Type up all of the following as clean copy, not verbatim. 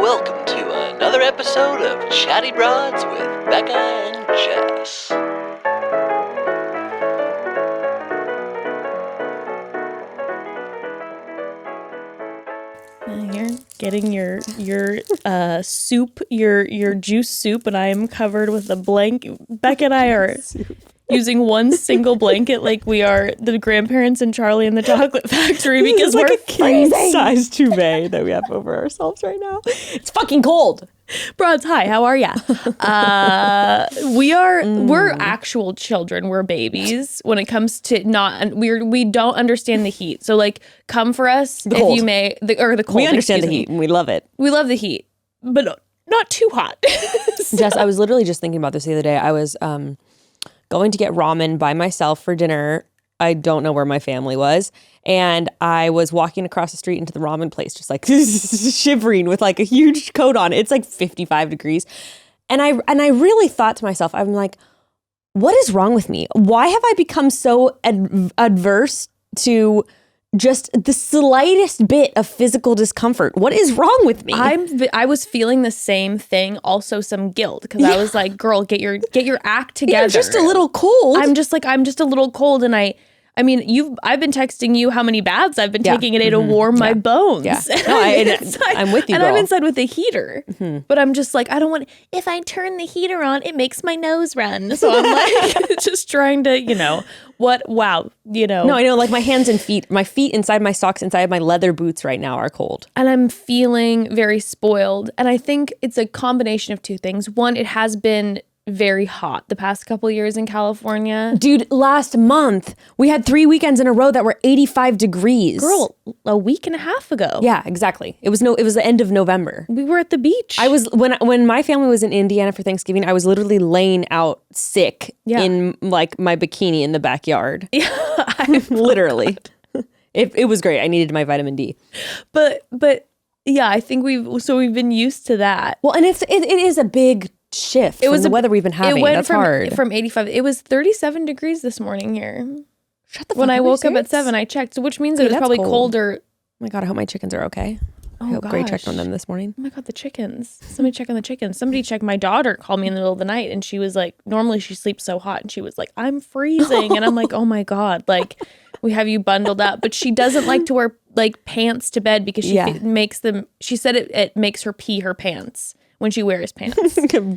welcome to another episode of Chatty Broads with Bekah and Jess. You're getting your soup, your juice soup, and I am covered with a blanket. Bekah and I are using one single blanket like we are the grandparents in Charlie and the Chocolate Factory because we're like a king-size duvet that we have over ourselves right now. It's fucking cold. Broads, hi, how are ya? We're actual children. We're babies when it comes to we don't understand the heat. So like, come for us the if cold. You may, the cold. We understand the heat and we love it. We love the heat, but not too hot. Jess, I was literally just thinking about this the other day. I was going to get ramen by myself for dinner. I don't know where my family was. And I was walking across the street into the ramen place, just like shivering with like a huge coat on. It's like 55 degrees. And I really thought to myself, I'm like, what is wrong with me? Why have I become so adverse to just the slightest bit of physical discomfort? What is wrong with me? I was feeling the same thing, also some guilt, because I was like, girl, get your act together. You're just a little cold. I'm just a little cold, and I mean, I've been texting you how many baths I've been taking a day to warm my bones. Yeah. No, I'm with you, and girl. I'm inside with a heater. But I'm just like, I don't want, if I turn the heater on, it makes my nose run. So I'm like, just trying to, No, I know, like my hands and feet, my feet inside my socks, inside my leather boots right now are cold. And I'm feeling very spoiled. And I think it's a combination of two things. One, it has been very hot the past couple years in California. Dude, last month we had 3 weekends in a row that were 85 degrees. Girl, a week and a half ago. Yeah, exactly. It was the end of November. We were at the beach. I was when my family was in Indiana for Thanksgiving, I was literally laying out sick in like my bikini in the backyard. Yeah, literally. It was great. I needed my vitamin D. But yeah, I think we've been used to that. Well, and it is a big shift from the weather we've been having. That's hard. From 85. It was 37 degrees this morning here. Shut the fuck up. When I woke up at 7, I checked, so which means it was probably colder. Oh my God, I hope my chickens are okay. I hope Gray checked on them this morning. Oh my God, the chickens. Somebody check on the chickens. Somebody checked. My daughter called me in the middle of the night and she was like, normally she sleeps so hot. And she was like, I'm freezing. And I'm like, oh my God, like we have you bundled up. But she doesn't like to wear like pants to bed because she said it makes her pee her pants when she wears pants.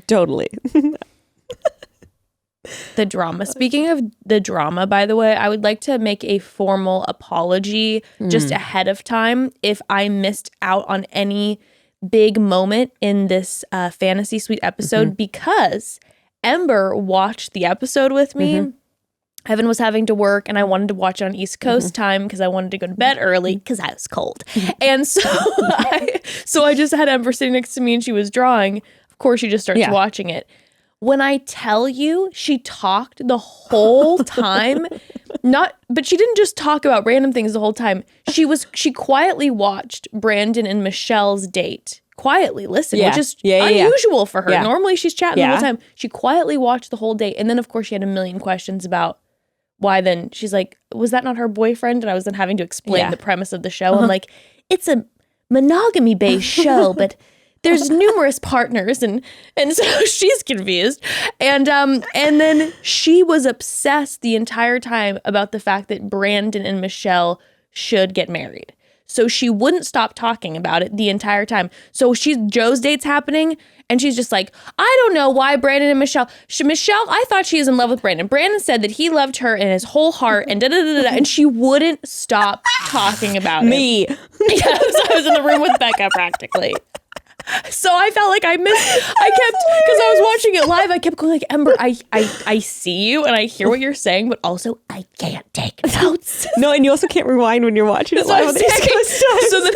Totally. The drama. Speaking of the drama, by the way, I would like to make a formal apology just ahead of time if I missed out on any big moment in this Fantasy Suite episode because Ember watched the episode with me. Evan was having to work and I wanted to watch it on East Coast time because I wanted to go to bed early because I was cold. And so I just had Ember sitting next to me and she was drawing. Of course, she just starts watching it. When I tell you, she talked the whole time, but she didn't just talk about random things the whole time. She quietly watched Brandon and Michelle's date. Quietly listened, which is unusual for her. Normally she's chatting the whole time. She quietly watched the whole date. And then of course she had a million questions about why then. She's like, was that not her boyfriend? And I was then having to explain the premise of the show. I'm like, it's a monogamy-based show, but there's numerous partners, and so she's confused. And then she was obsessed the entire time about the fact that Brandon and Michelle should get married. So she wouldn't stop talking about it the entire time. So Joe's date's happening, and she's just like, I don't know why Brandon and Michelle, I thought she was in love with Brandon. Brandon said that he loved her in his whole heart, and and she wouldn't stop talking about Me. Yes, I was in the room with Bekah practically. So I felt like because I was watching it live, I kept going like, Ember, I see you and I hear what you're saying, but also I can't take notes. No, and you also can't rewind when you're watching it live on the East Coast time. So then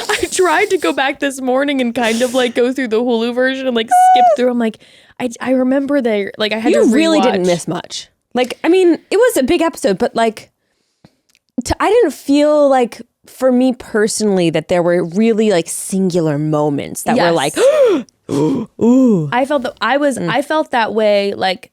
I tried to go back this morning and kind of like go through the Hulu version and like skip through. I'm like, I remember I had to rewatch. You really didn't miss much. Like, I mean, it was a big episode, but like, I didn't feel like, for me personally, that there were really like singular moments that were like, ooh. I felt that I felt that way. Like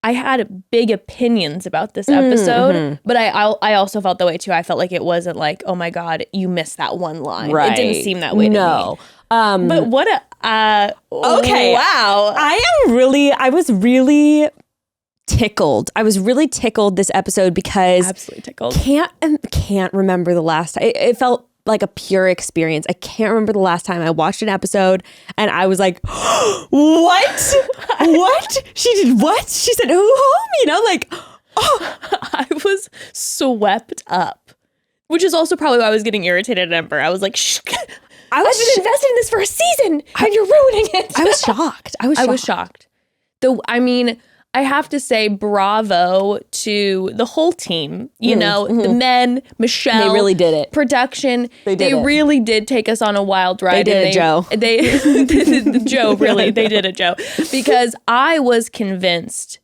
I had big opinions about this episode, but I also felt the way too. I felt like it wasn't like, oh my God, you missed that one line. Right. It didn't seem that way to me. No. But what a Okay. wow. I was really tickled. I was really tickled this episode because Absolutely tickled. Can't remember the last time. It felt like a pure experience. I can't remember the last time I watched an episode and I was like, what? What? She did what? She said, home, you know, like, oh. I was swept up, which is also probably why I was getting irritated at Ember. I was like, shh. I've been invested in this for a season and you're ruining it. I was shocked. I was shocked. Though, I mean, I have to say bravo to the whole team, you know, the men, Michelle. They really did it. Production. They it. really did take us on a wild ride. They did it, Joe. Joe, really, they did it, Joe. Because I was convinced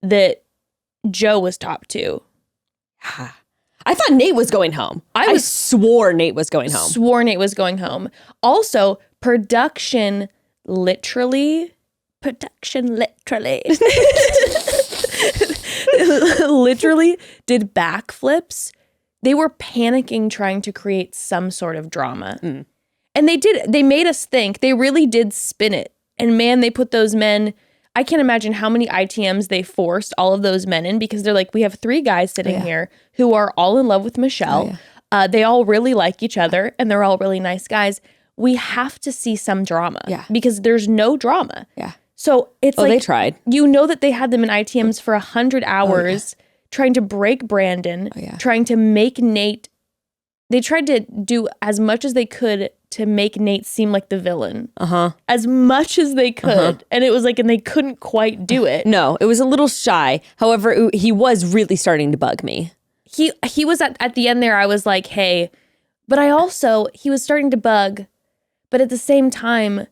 that Joe was top 2. I thought Nayte was going home. I swore Nayte was going home. Swore Nayte was going home. Also, production literally literally did backflips. They were panicking trying to create some sort of drama. And they made us think. They really did spin it. And man, they put those men, I can't imagine how many ITMs they forced all of those men in, because they're like, we have 3 guys sitting here who are all in love with Michelle. They all really like each other and they're all really nice guys. We have to see some drama because there's no drama. So it's like, they tried. You know that they had them in ITMs for 100 hours trying to break Brandon, trying to make Nayte. They tried to do as much as they could to make Nayte seem like the villain. As much as they could. And it was like, and they couldn't quite do it. No, it was a little shy. However, he was really starting to bug me. He was at the end there, I was like, hey, but he was starting to bug, but at the same time,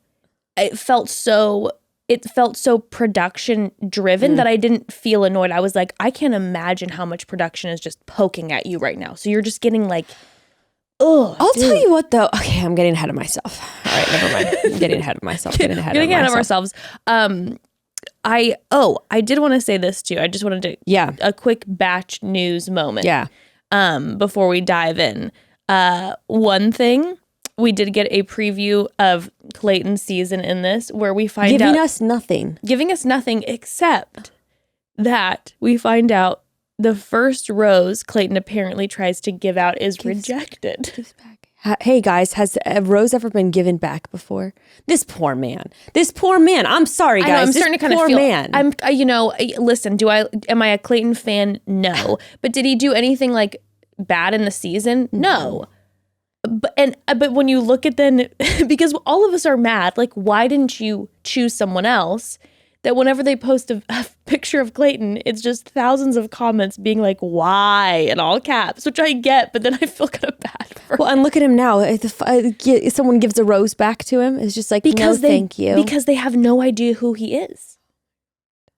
it felt so production driven that I didn't feel annoyed. I was like, I can't imagine how much production is just poking at you right now. So you're just getting like, oh. I'll tell you what though. Okay, I'm getting ahead of myself. All right, never mind. I'm getting ahead of myself. Getting ahead of ourselves. I did want to say this too. I just wanted to a quick batch news moment. Before we dive in. One thing. We did get a preview of Clayton's season in this, where we find out... Giving us nothing except that we find out the first rose Clayton apparently tries to give out is rejected. Gives back. Hey guys, has a rose ever been given back before? This poor man. I'm sorry, guys. I know, I'm starting to kind of feel... man. I'm, listen, am I a Clayton fan? No. But did he do anything like bad in the season? No. But when you look at then, because all of us are mad, like, why didn't you choose someone else? That whenever they post a picture of Clayton, it's just thousands of comments being like, why, in all caps, which I get, but then I feel kind of bad for him. Well, and look at him now. If someone gives a rose back to him, it's just like, thank you. Because they have no idea who he is.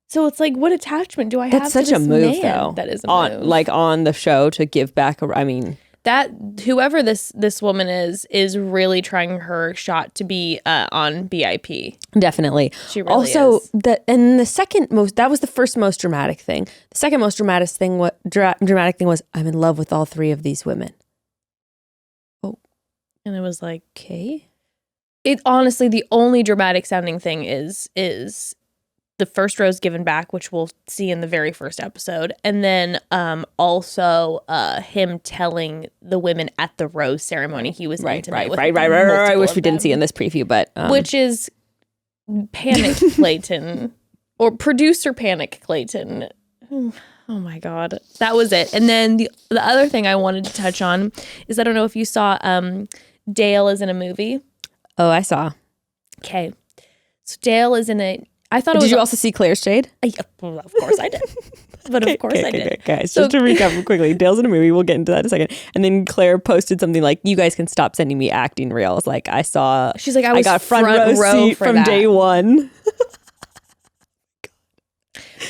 So it's like, what attachment do I have to this man? That's such a move, though. That is a move. Like, on the show to give back, that whoever this woman is really trying her shot to be on BIP. Definitely. She really is. That was the first most dramatic thing. The second most dramatic thing was, I'm in love with all 3 of these women. Oh. And it was like, okay. It honestly, the only dramatic sounding thing is the first rose given back, which we'll see in the very first episode. And then also him telling the women at the rose ceremony he was intimate with. Right. Which we didn't see in this preview, but... Which is Panic Clayton. Or producer Panic Clayton. Oh my God. That was it. And then the other thing I wanted to touch on is, I don't know if you saw Dale is in a movie. Oh, I saw. Okay. So Dale is in a... Did you also see Claire's shade? Well, of course I did. But of course I did. Okay, guys, just to recap quickly, Dale's in a movie. We'll get into that in a second. And then Claire posted something like, you guys can stop sending me acting reels. Like, she's like, I got front row seat from that. day one.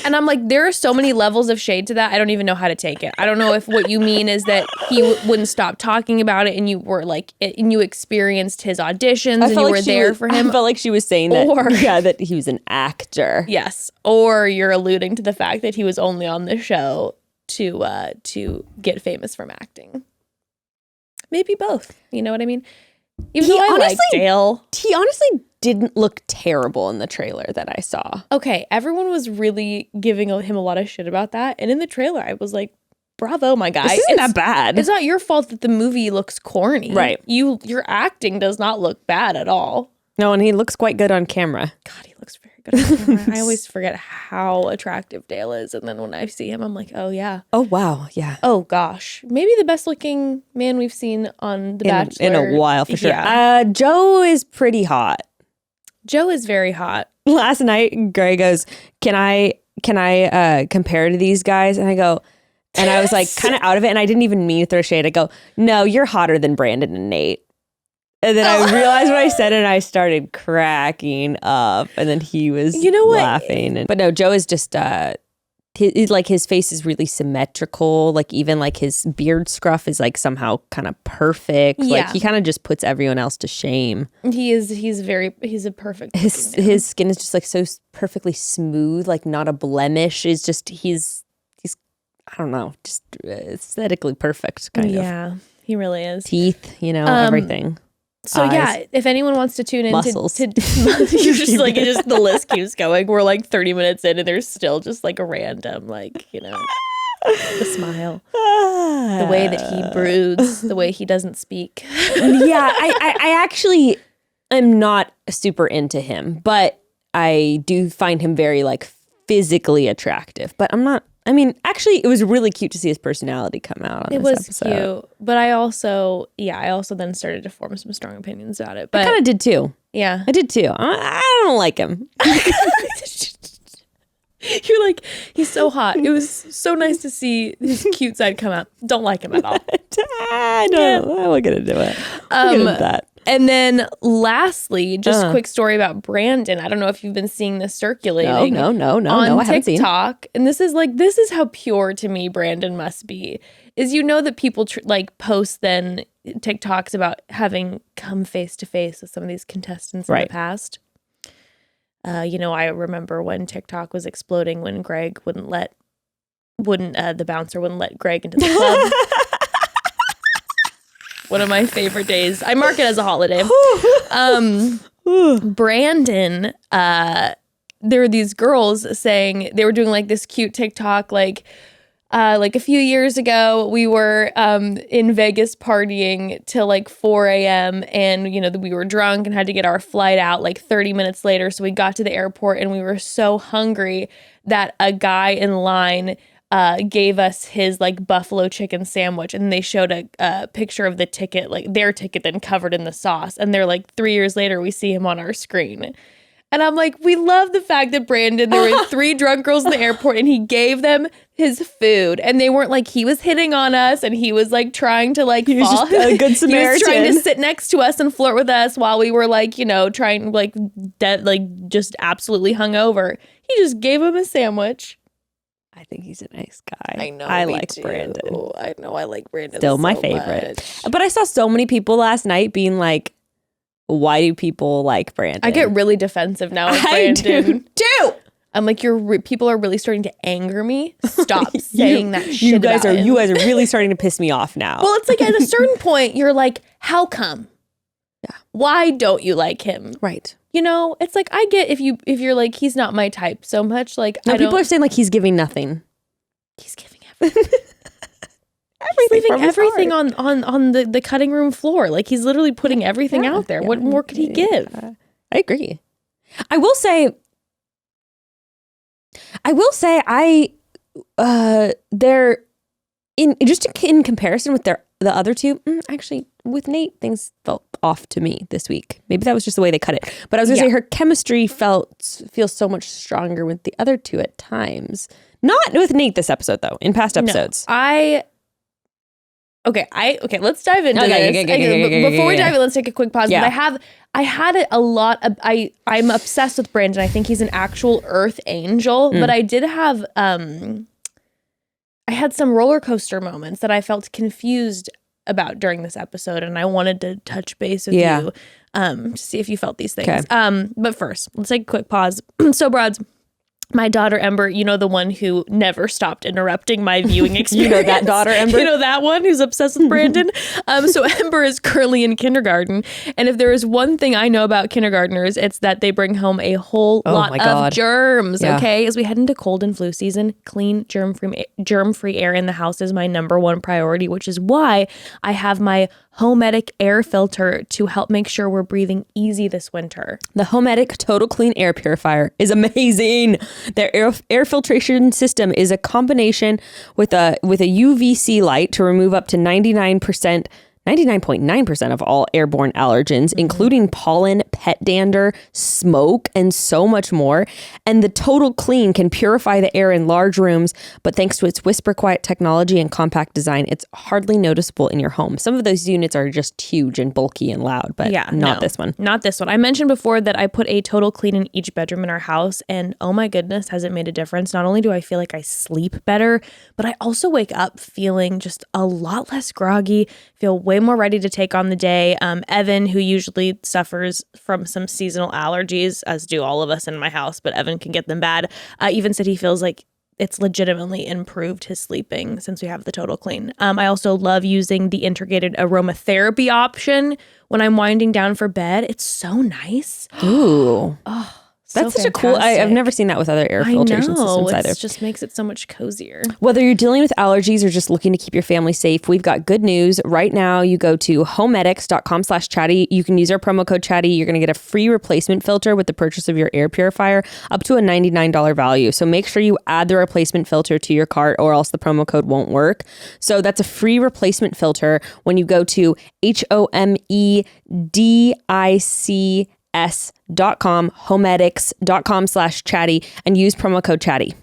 And I'm like, there are so many levels of shade to that. I don't even know how to take it. I don't know if what you mean is that he wouldn't stop talking about it and you were like, and you experienced his auditions and you were there for him. I felt like she was saying that, that he was an actor. Yes. Or you're alluding to the fact that he was only on the show to get famous from acting. Maybe both. You know what I mean? Even though I like Dale. He honestly didn't look terrible in the trailer that I saw. Okay, everyone was really giving him a lot of shit about that. And in the trailer, I was like, bravo, my guy. This isn't that bad. It's not your fault that the movie looks corny. Right. Your acting does not look bad at all. No, and he looks quite good on camera. God, he looks very good on camera. I always forget how attractive Dale is. And then when I see him, I'm like, oh, yeah. Oh, wow. Yeah. Oh, gosh. Maybe the best looking man we've seen on The Bachelor. In a while, for sure. Yeah. Joe is pretty hot. Joe is very hot. Last night, Gray goes, can I compare to these guys? And I go, and I was like kind of out of it. And I didn't even mean to throw shade. I go, no, you're hotter than Brandon and Nayte. And then I realized what I said and I started cracking up. And then he was laughing. But no, Joe is just, his face is really symmetrical. Like even like his beard scruff is like somehow kind of perfect. Yeah. Like he kind of just puts everyone else to shame. He's a perfect. His skin is just like so perfectly smooth, like not a blemish. It's just, he's I don't know, just aesthetically perfect kind of. Yeah, he really is. Teeth, everything. So eyes, yeah, if anyone wants to tune in muscles. to you're just like, the list keeps going. We're like 30 minutes in and there's still just like a random, the smile, the way that he broods, the way he doesn't speak. Yeah, I actually am not super into him, but I do find him very like physically attractive. But I'm not. I mean, actually, it was really cute to see his personality come out on this episode. It was cute, but I also then started to form some strong opinions about it. But I kind of did too. Yeah, I did too. I don't like him. You're like, he's so hot. It was so nice to see his cute side come out. Don't like him at all. I know. We're gonna do it. We're gonna do that. And then lastly, just a quick story about Brandon. I don't know if you've been seeing this circulating. No, on I haven't seen. TikTok. And this is how pure to me Brandon must be. Is that people post then TikToks about having come face to face with some of these contestants in the past. I remember when TikTok was exploding when Greg the bouncer wouldn't let Greg into the club. One of my favorite days. I mark it as a holiday. Brandon, there were these girls saying they were doing like this cute TikTok, like a few years ago, we were in Vegas partying till like 4 a.m. and we were drunk and had to get our flight out like 30 minutes later. So we got to the airport and we were so hungry that a guy in line gave us his like buffalo chicken sandwich, and they showed a picture of the ticket, like their ticket, then covered in the sauce. And they're like, 3 years later, we see him on our screen. And I'm like, we love the fact that Brandon, there were 3 drunk girls in the airport and he gave them his food. And they weren't like, he was hitting on us and he was like trying to like he was fall. Just a good Samaritan. He was trying to sit next to us and flirt with us while we were like, trying like just absolutely hungover. He just gave him a sandwich. I think he's a nice guy. I know. I like Brandon. I know. I like Brandon. Still my favorite. But I saw so many people last night being like, why do people like Brandon? I get really defensive now with Brandon. I do. I'm like, people are really starting to anger me. Stop saying that shit. You guys are really starting to piss me off now. Well, it's like at a certain point, you're like, how come? Yeah. Why don't you like him? Right. It's like, I get if you're like, he's not my type so much. Like, no, people are saying like he's giving nothing. He's giving everything. He's leaving everything on the cutting room floor. Like he's literally putting everything out there. What more could he give? I agree. I will say they're in comparison with the other two. Actually, with Nayte, things felt off to me this week. Maybe that was just the way they cut it. But I was gonna say her chemistry feels so much stronger with the other two at times. Not with Nayte this episode though. In past episodes, Okay, let's dive into this. Before we dive in, let's take a quick pause. Yeah. But I had it a lot. I'm obsessed with Brandon. I think he's an actual earth angel. But I did have I had some roller coaster moments that I felt confused about during this episode, and I wanted to touch base with you to see if you felt these things. But first, let's take a quick pause. So, broads, my daughter Ember, you know, the one who never stopped interrupting my viewing experience. You know that daughter, Ember? You know that one who's obsessed with Brandon? So Ember is currently in kindergarten. And if there is one thing I know about kindergartners, it's that they bring home a whole lot of germs, okay? As we head into cold and flu season, clean, germ-free air in the house is my number one priority, which is why I have my Homedic air filter to help make sure we're breathing easy this winter. The Homedic Total Clean Air Purifier is amazing. Their air filtration system is a combination with a UVC light to remove up to 99.9% of all airborne allergens, including pollen, pet dander, smoke, and so much more. And the Total Clean can purify the air in large rooms, but thanks to its whisper quiet technology and compact design, it's hardly noticeable in your home. Some of those units are just huge and bulky and loud, but not this one. Not this one. I mentioned before that I put a Total Clean in each bedroom in our house, and oh my goodness, has it made a difference. Not only do I feel like I sleep better, but I also wake up feeling just a lot less groggy, feel way more ready to take on the day. Evan, who usually suffers from some seasonal allergies, as do all of us in my house, but Evan can get them bad, even said he feels like it's legitimately improved his sleeping since we have the Total Clean. I also love using the integrated aromatherapy option when I'm winding down for bed. It's so nice. Ooh. Oh, that's such a cool, I've never seen that with other air filtration systems either. It just makes it so much cozier. Whether you're dealing with allergies or just looking to keep your family safe, we've got good news. Right now, you go to homedics.com/chatty. You can use our promo code chatty. You're going to get a free replacement filter with the purchase of your air purifier up to a $99 value. So make sure you add the replacement filter to your cart or else the promo code won't work. So that's a free replacement filter when you go to homedics.com/chatty and use promo code chatty.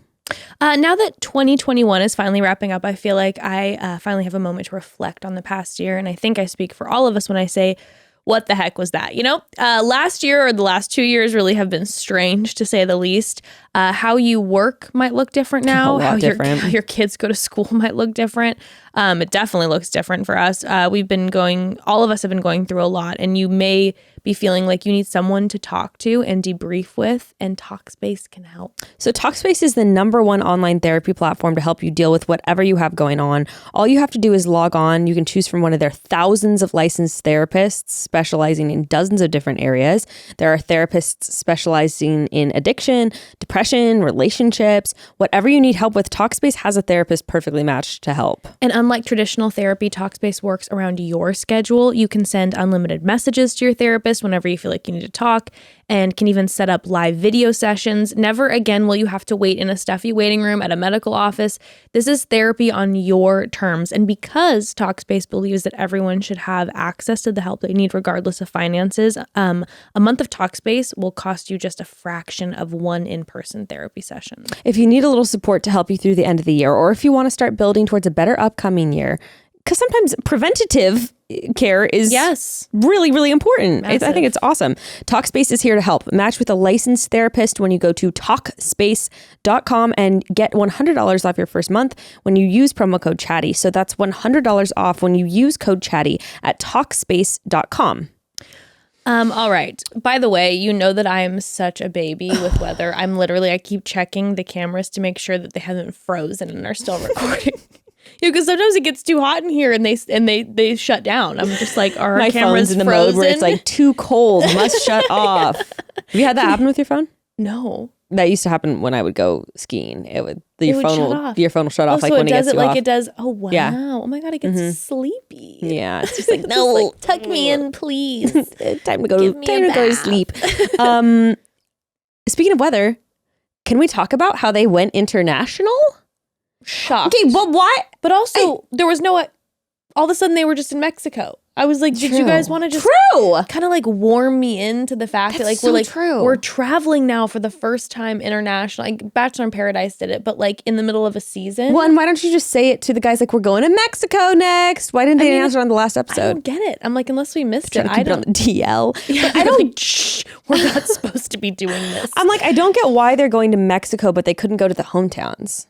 Now that 2021 is finally wrapping up, I feel like I finally have a moment to reflect on the past year. And I think I speak for all of us when I say, what the heck was that? You know, last year or the last 2 years really have been strange, to say the least. How you work might look different now. How your kids go to school might look different. It definitely looks different for us. All of us have been going through a lot, and you may be feeling like you need someone to talk to and debrief with, and Talkspace can help. So Talkspace is the #1 online therapy platform to help you deal with whatever you have going on. All you have to do is log on. You can choose from one of their thousands of licensed therapists specializing in dozens of different areas. There are therapists specializing in addiction, depression, relationships. Whatever you need help with, Talkspace has a therapist perfectly matched to help. And unlike traditional therapy, Talkspace works around your schedule. You can send unlimited messages to your therapist whenever you feel like you need to talk, and can even set up live video sessions. Never again will you have to wait in a stuffy waiting room at a medical office. This is therapy on your terms. And because Talkspace believes that everyone should have access to the help they need regardless of finances, a month of Talkspace will cost you just a fraction of one in-person therapy session. If you need a little support to help you through the end of the year, or if you want to start building towards a better upcoming year, because sometimes preventative care is really, really important. I think it's awesome. Talkspace is here to help. Match with a licensed therapist when you go to Talkspace.com and get $100 off your first month when you use promo code chatty. So that's $100 off when you use code chatty at Talkspace.com. All right. By the way, you know that I am such a baby with weather. I keep checking the cameras to make sure that they haven't frozen and are still recording. Because sometimes it gets too hot in here and they shut down. I'm just like, are our cameras in the frozen? mode where it's like too cold, must shut off. Have you had that happen with your phone? No. That used to happen when I would go skiing. Your phone will shut off when it gets too off. It does. Oh wow! Yeah. Oh my god, it gets sleepy. Yeah, it's just like no, like, tuck me in, please. Time to go to sleep. Speaking of weather, can we talk about how they went international? Shocked. Okay, but what? But also, there was no all of a sudden they were just in Mexico. I was like, did you guys want to just kind of like warm me into the fact that like we're traveling now for the first time international? Like Bachelor in Paradise did it, but like in the middle of a season. Well, and why don't you just say it to the guys like we're going to Mexico next? Why didn't they announce it on the last episode? I don't get it. I'm like, unless we missed it, I don't. On the DL. Yeah, I don't. Like, shh, we're not supposed to be doing this. I'm like, I don't get why they're going to Mexico, but they couldn't go to the hometowns.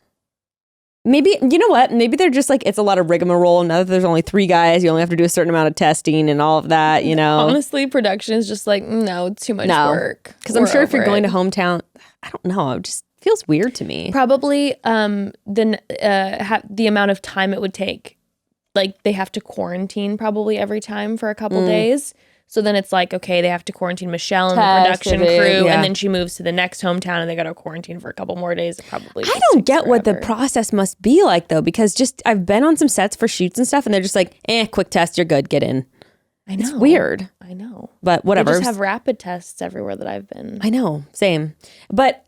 Maybe, you know what? Maybe they're just like, it's a lot of rigmarole. Now that there's only 3 guys, you only have to do a certain amount of testing and all of that, you know? Honestly, production is just like, no, it's too much work. Because I'm sure if you're going to hometown, I don't know, it just feels weird to me. Probably the amount of time it would take. Like, they have to quarantine probably every time for a couple days. So then it's like, okay, they have to quarantine Michelle and the production crew, and then she moves to the next hometown, and they got to quarantine for a couple more days. It probably I don't get what the process must be like, though, because just I've been on some sets for shoots and stuff, and they're just like, quick test, you're good, get in. I know. It's weird. I know. But whatever. They just have rapid tests everywhere that I've been. I know. Same. But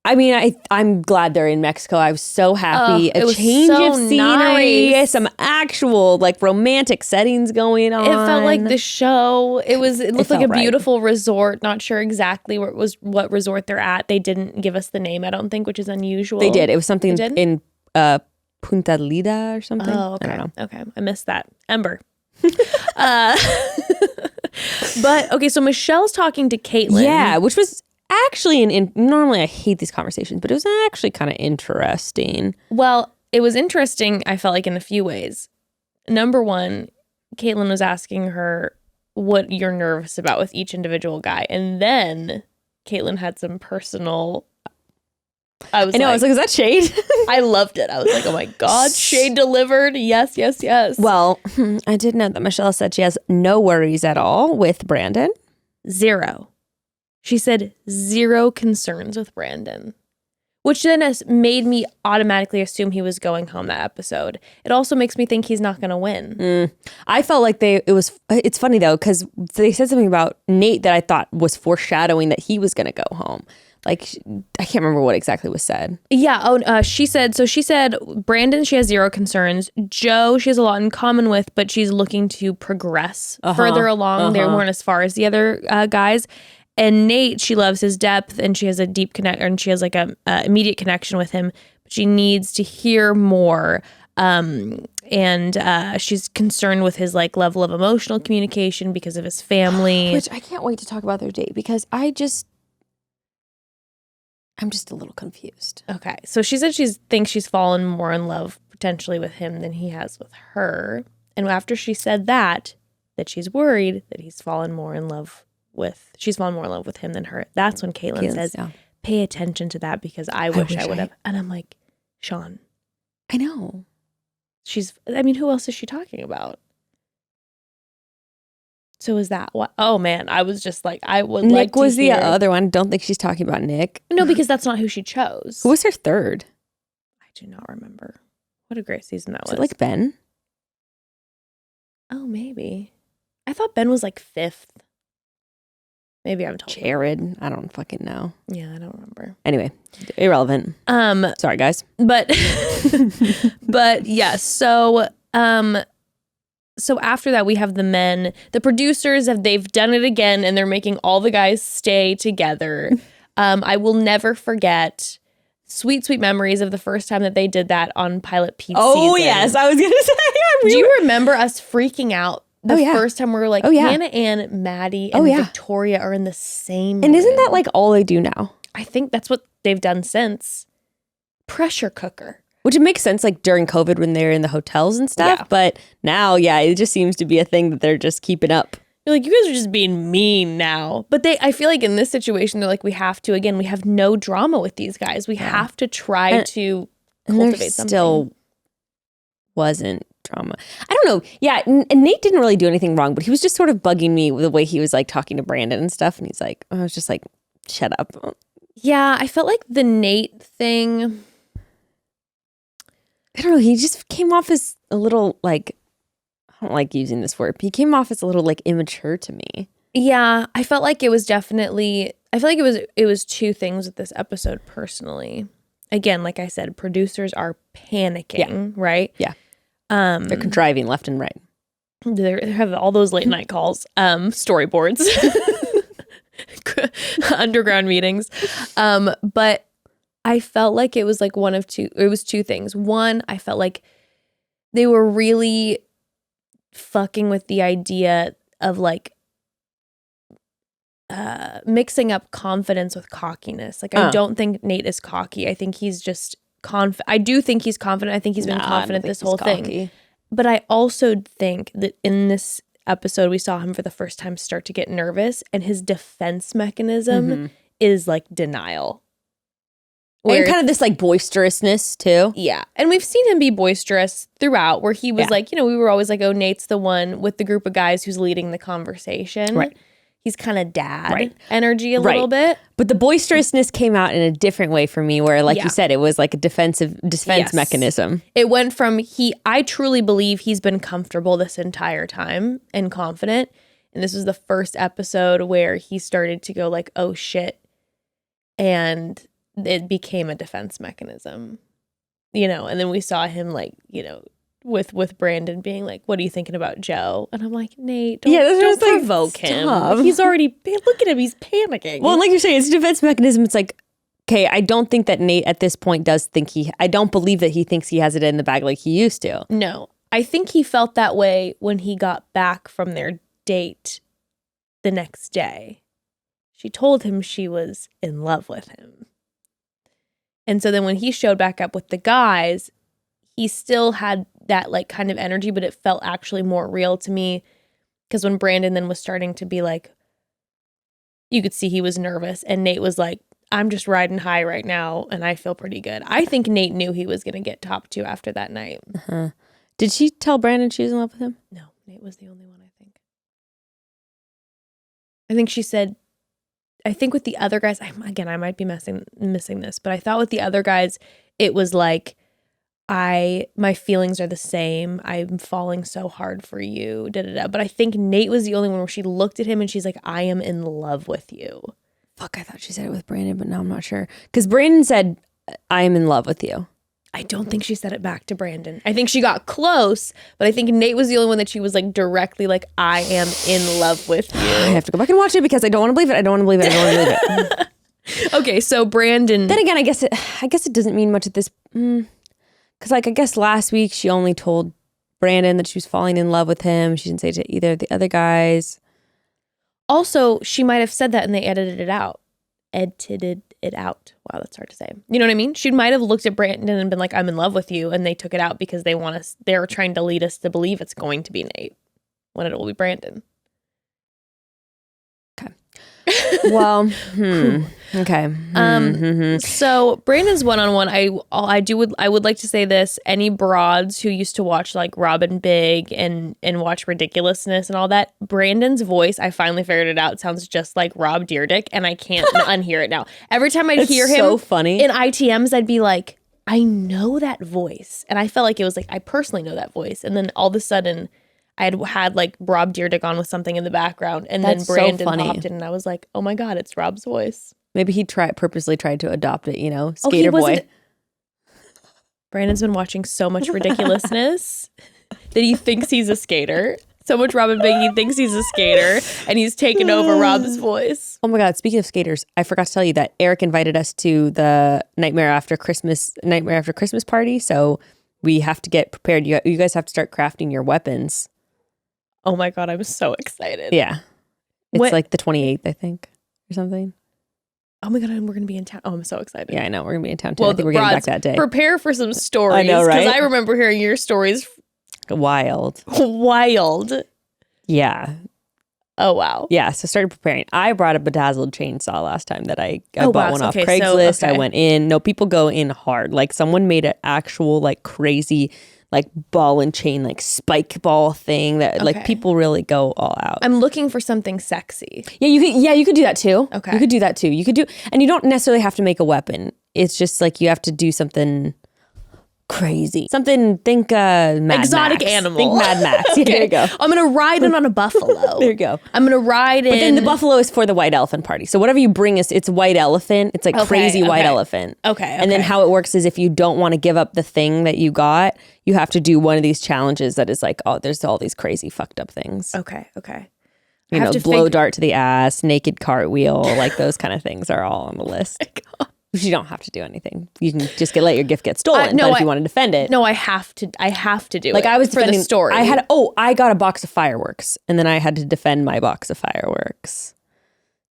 I mean, I'm glad they're in Mexico. I was so happy. A change of scenery, nice. Some actual like romantic settings going on. It felt like the show. It looked like a beautiful resort. Not sure exactly what resort they're at. They didn't give us the name, I don't think, which is unusual. They did. It was something in Punta Lida or something. Oh, okay. I don't know. Okay. I missed that. Ember. But okay, so Michelle's talking to Caitlin. Yeah, which was actually normally I hate these conversations, but it was actually kind of interesting. Well, it was interesting, I felt like, in a few ways. Number one, Caitlin was asking her what you're nervous about with each individual guy. And then Caitlin had some personal... I was like, is that shade? I loved it. I was like, oh my God, shade delivered. Yes, yes, yes. Well, I did know that Michelle said she has no worries at all with Brandon. 0. She said 0 concerns with Brandon, which then has made me automatically assume he was going home that episode. It also makes me think he's not going to win. I felt like it's funny though, because they said something about Nayte that I thought was foreshadowing that he was going to go home. Like, I can't remember what exactly was said. Yeah. She said, Brandon, she has 0 concerns. Joe, she has a lot in common with, but she's looking to progress further along. They weren't as far as the other guys. And Nayte, she loves his depth and she has a deep connection, and she has like a immediate connection with him. But she needs to hear more. And she's concerned with his like level of emotional communication because of his family. Which I can't wait to talk about their date, because I'm just a little confused. Okay. So she said she thinks she's fallen more in love potentially with him than he has with her. And after she said that she's worried that she's fallen more in love with him than her. That's when Caitlin says, pay attention to that, because I wish I would have. And I'm like, Sean. I know. Who else is she talking about? So is that what? Oh man, I was just like, I would Nick like to was hear. the other one. Don't think she's talking about Nick. No, because that's not who she chose. Who was her third? I do not remember. What a great season that was. Is it like Ben? Oh, maybe. I thought Ben was like 5th. Maybe I'm told. Jared. I don't fucking know. Yeah, I don't remember. Anyway, irrelevant. Sorry, guys. But yeah, so after that we have the men. The producers they've done it again, and they're making all the guys stay together. I will never forget sweet memories of the first time that they did that on Pilot Pete's season. Oh yes, I was gonna say. Do you remember us freaking out the first time we were like, Hannah Ann, Maddie, and Victoria are in the same And room. isn't that like all they do now? I think that's what they've done since. Pressure cooker. Which it makes sense, like during COVID when they're in the hotels and stuff. Yeah. But now, it just seems to be a thing that they're just keeping up. You're like, you guys are just being mean now. But I feel like in this situation, they're like, we have no drama with these guys. We have to try to cultivate something. Still wasn't drama. I don't know. Yeah, and Nayte didn't really do anything wrong, but he was just sort of bugging me with the way he was like talking to Brandon and stuff. And he's like, I was just like, shut up. Yeah, I felt like the Nayte thing, I don't know. He just came off as a little like, I don't like using this word, but he came off as a little like immature to me. Yeah, I felt like it was definitely, it was 2 things with this episode personally. Again, like I said, producers are panicking, right? Yeah. They're contriving left and right. They have all those late night calls, storyboards, underground meetings. But I felt like it was like it was two things. One, I felt like they were really fucking with the idea of like mixing up confidence with cockiness. Like I don't think Nayte is cocky. I think he's just I do think he's confident. I think he's been confident this whole thing. But I also think that in this episode, we saw him for the first time start to get nervous, and his defense mechanism is like denial. And kind of this like boisterousness too. Yeah. And we've seen him be boisterous throughout, where he was like, we were always like, oh, Nate's the one with the group of guys who's leading the conversation. Right. He's kind of dad energy a little bit. But the boisterousness came out in a different way for me, where like you said, it was like a defense mechanism. It went from I truly believe he's been comfortable this entire time and confident. And this was the first episode where he started to go like, oh shit. And it became a defense mechanism, and then we saw him like, with Brandon being like, what are you thinking about Joe? And I'm like, Nayte, don't provoke him. He's already, look at him, he's panicking. Well, like you're saying, it's a defense mechanism. It's like, okay, I don't think that Nayte at this point I don't believe that he thinks he has it in the bag like he used to. No, I think he felt that way when he got back from their date the next day. She told him she was in love with him. And so then when he showed back up with the guys, he still had that like kind of energy, but it felt actually more real to me, because when Brandon then was starting to be like, you could see he was nervous, and Nayte was like, I'm just riding high right now and I feel pretty good. I think Nayte knew he was going to get top 2 after that night. Did she tell Brandon she was in love with him? No, Nayte was the only one, I think. I think she said, I think with the other guys, I might be missing this, but I thought with the other guys, it was like, my feelings are the same. I'm falling so hard for you. But I think Nayte was the only one where she looked at him and she's like, I am in love with you. Fuck, I thought she said it with Brandon, but now I'm not sure. Because Brandon said, I am in love with you. I don't think she said it back to Brandon. I think she got close, but I think Nayte was the only one that she was like directly like, I am in love with you. I have to go back and watch it because I don't want to believe it. I don't want to believe it. Okay, so Brandon. Then again, I guess it doesn't mean much at this. Because like, I guess last week she only told Brandon that she was falling in love with him. She didn't say to either of the other guys. Also, she might have said that and they edited it out. Edited it out. Wow, that's hard to say. You know what I mean? She might have looked at Brandon and been like, I'm in love with you. And they took it out because they're trying to lead us to believe it's going to be Nayte when it will be Brandon. Okay. Well, okay. So Brandon's one-on-one, I would like to say this. Any broads who used to watch like Robin Big and watch Ridiculousness and all that, Brandon's voice, I finally figured it out, sounds just like Rob Dyrdek, and I can't unhear it now. Every time I'd hear him so funny. in ITMs, I'd be like, I know that voice. And I felt like it was like, I personally know that voice. And then all of a sudden I had like Rob Dyrdek on with something in the background, and then Brandon popped in, and I was like, "Oh my god, it's Rob's voice." Maybe he purposely tried to adopt it, skater boy. Brandon's been watching so much Ridiculousness that he thinks he's a skater. So much Robin Big, he thinks he's a skater, and he's taken over Rob's voice. Oh my god! Speaking of skaters, I forgot to tell you that Eric invited us to the Nightmare After Christmas party. So we have to get prepared. You guys have to start crafting your weapons. Oh my god, I'm so excited. Yeah. It's like the 28th, I think, or something. Oh my god, we're going to be in town. Oh, I'm so excited. Yeah, I know. We're going to be in town too. I think we're getting back that day. Prepare for some stories. I know, right? Because I remember hearing your stories. Wild. Yeah. Oh, wow. Yeah, so started preparing. I brought a bedazzled chainsaw last time that I bought one off Craigslist. I went in. No, people go in hard. Like someone made an actual like crazy like ball and chain, like spike ball thing that like people really go all out. I'm looking for something sexy. Yeah, you could do that too. Okay. You could do that too. And you don't necessarily have to make a weapon. It's just like you have to do something crazy. Something, think Mad Exotic Max. animal. Think Mad Max. Yeah, there you go. I'm going to ride in on a buffalo. There you go. I'm going to ride in. But then the buffalo is for the white elephant party. So whatever you bring is, it's white elephant. It's like crazy white elephant. Okay. And then how it works is if you don't want to give up the thing that you got, you have to do one of these challenges that is like, oh, there's all these crazy fucked up things. Okay. You know, blow dart to the ass, naked cartwheel, like those kind of things are all on the list. You don't have to do anything. You can just let your gift get stolen. But if you want to defend it, no, I have to do like it. I was for the story. I got a box of fireworks, and then I had to defend my box of fireworks.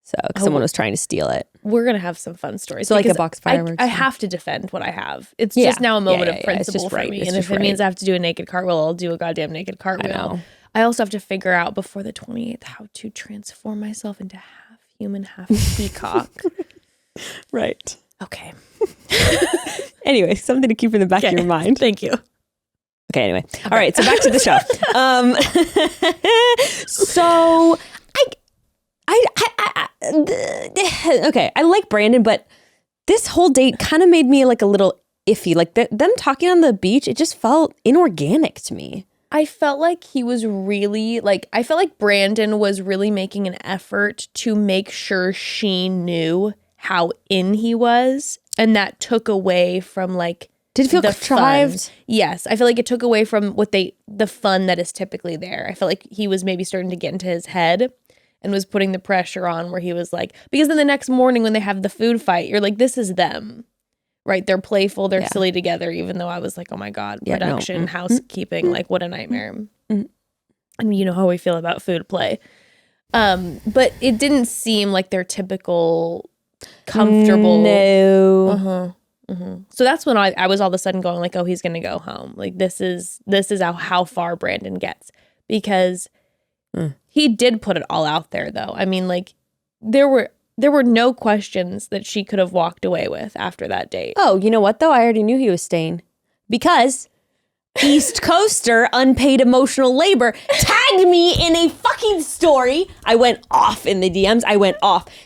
So someone was trying to steal it. We're gonna have some fun stories. So like a box of fireworks. I have to defend what I have. It's just now a moment of principle for me. And if it means I have to do a naked cartwheel, I'll do a goddamn naked cartwheel. I also have to figure out before the 28th how to transform myself into half human, half peacock. Right. Okay. Anyway, something to keep in the back of your mind. Thank you. Okay, anyway. All right, so back to the show. So I like Brandon, but this whole date kind of made me like a little iffy. Like them talking on the beach, it just felt inorganic to me. I felt like he was really I felt like Brandon was really making an effort to make sure she knew how in he was, and that took away from did it feel contrived? Yes, I feel like it took away from the fun that is typically there. I felt like he was maybe starting to get into his head and was putting the pressure on where he was like, because then the next morning when they have the food fight, you're like, this is them, right? They're playful, they're silly together, even though I was like, oh my God, production, housekeeping, what a nightmare. And you know how we feel about food play. But it didn't seem like their typical comfortable. No. So that's when I was all of a sudden going like, oh, he's going to go home. Like this is how far Brandon gets, because he did put it all out there though. I mean, there were no questions that she could have walked away with after that date. Oh, you know what though? I already knew he was staying because East Coaster unpaid emotional labor tagged me in a fucking story. I went off in the DMs.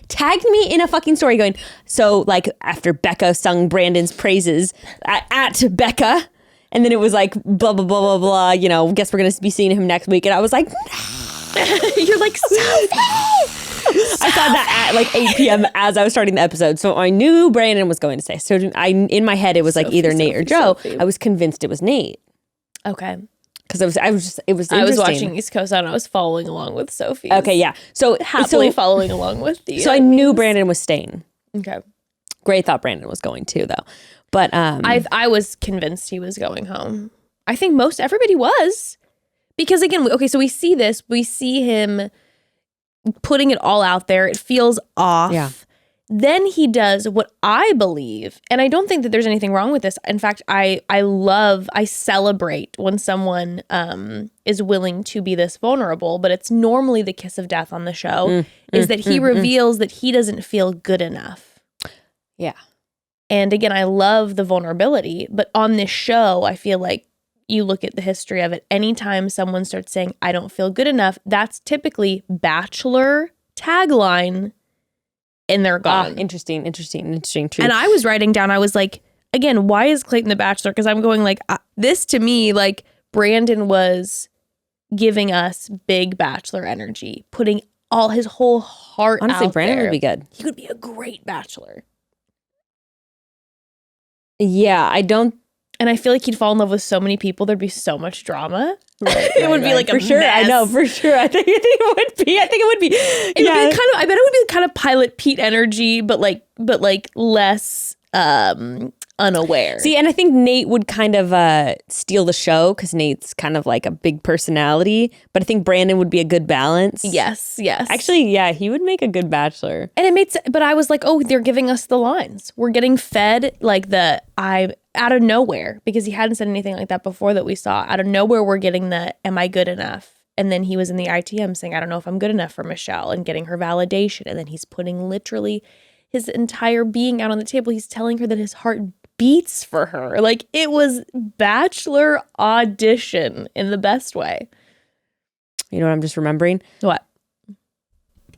Tagged me in a fucking story going, so after Bekah sung Brandon's praises at Bekah, and then it was like, blah, blah, blah, blah, blah, you know, guess we're going to be seeing him next week. And I was like, no. You're like, Sophie! I saw that at 8 p.m. as I was starting the episode. So I knew Brandon was going to stay. So in my head, it was either Nayte or Joe. Sophie. I was convinced it was Nayte. Okay. Because it was interesting. I was watching East Coast and I was following along with Sophie. Okay, yeah. So happily following along with the. So I knew Brandon was staying. Okay. Gray thought Brandon was going too, though. But I was convinced he was going home. I think everybody was, because again, so we see him putting it all out there. It feels off. Yeah. Then he does what I believe, and I don't think that there's anything wrong with this. In fact, I celebrate when someone is willing to be this vulnerable, but it's normally the kiss of death on the show, is that he reveals that he doesn't feel good enough. Yeah. And again, I love the vulnerability, but on this show, I feel like you look at the history of it, anytime someone starts saying, I don't feel good enough, that's typically Bachelor tagline. And they're gone. Interesting. True. And I was writing down, I was like, again, why is Clayton the Bachelor? Because I'm going this to me, Brandon was giving us big Bachelor energy, putting all his whole heart Honestly, out Brandon there. would be good. He would be a great Bachelor. Yeah, I don't. And I feel like he'd fall in love with so many people. There'd be so much drama. Right, it would be for sure. Mess. I know for sure. I think it would be. I bet it would be kind of Pilot Pete energy, but less unaware. See, and I think Nayte would kind of steal the show because Nate's kind of like a big personality. But I think Brandon would be a good balance. Yes. Actually, yeah, he would make a good Bachelor. And it made sense. But I was like, oh, they're giving us the lines. We're getting fed out of nowhere, because he hadn't said anything like that before that we saw. Out of nowhere, we're getting the, am I good enough? And then he was in the ITM saying, I don't know if I'm good enough for Michelle, and getting her validation. And then he's putting literally his entire being out on the table. He's telling her that his heart beats for her. It was Bachelor audition in the best way. You know what I'm just remembering? What?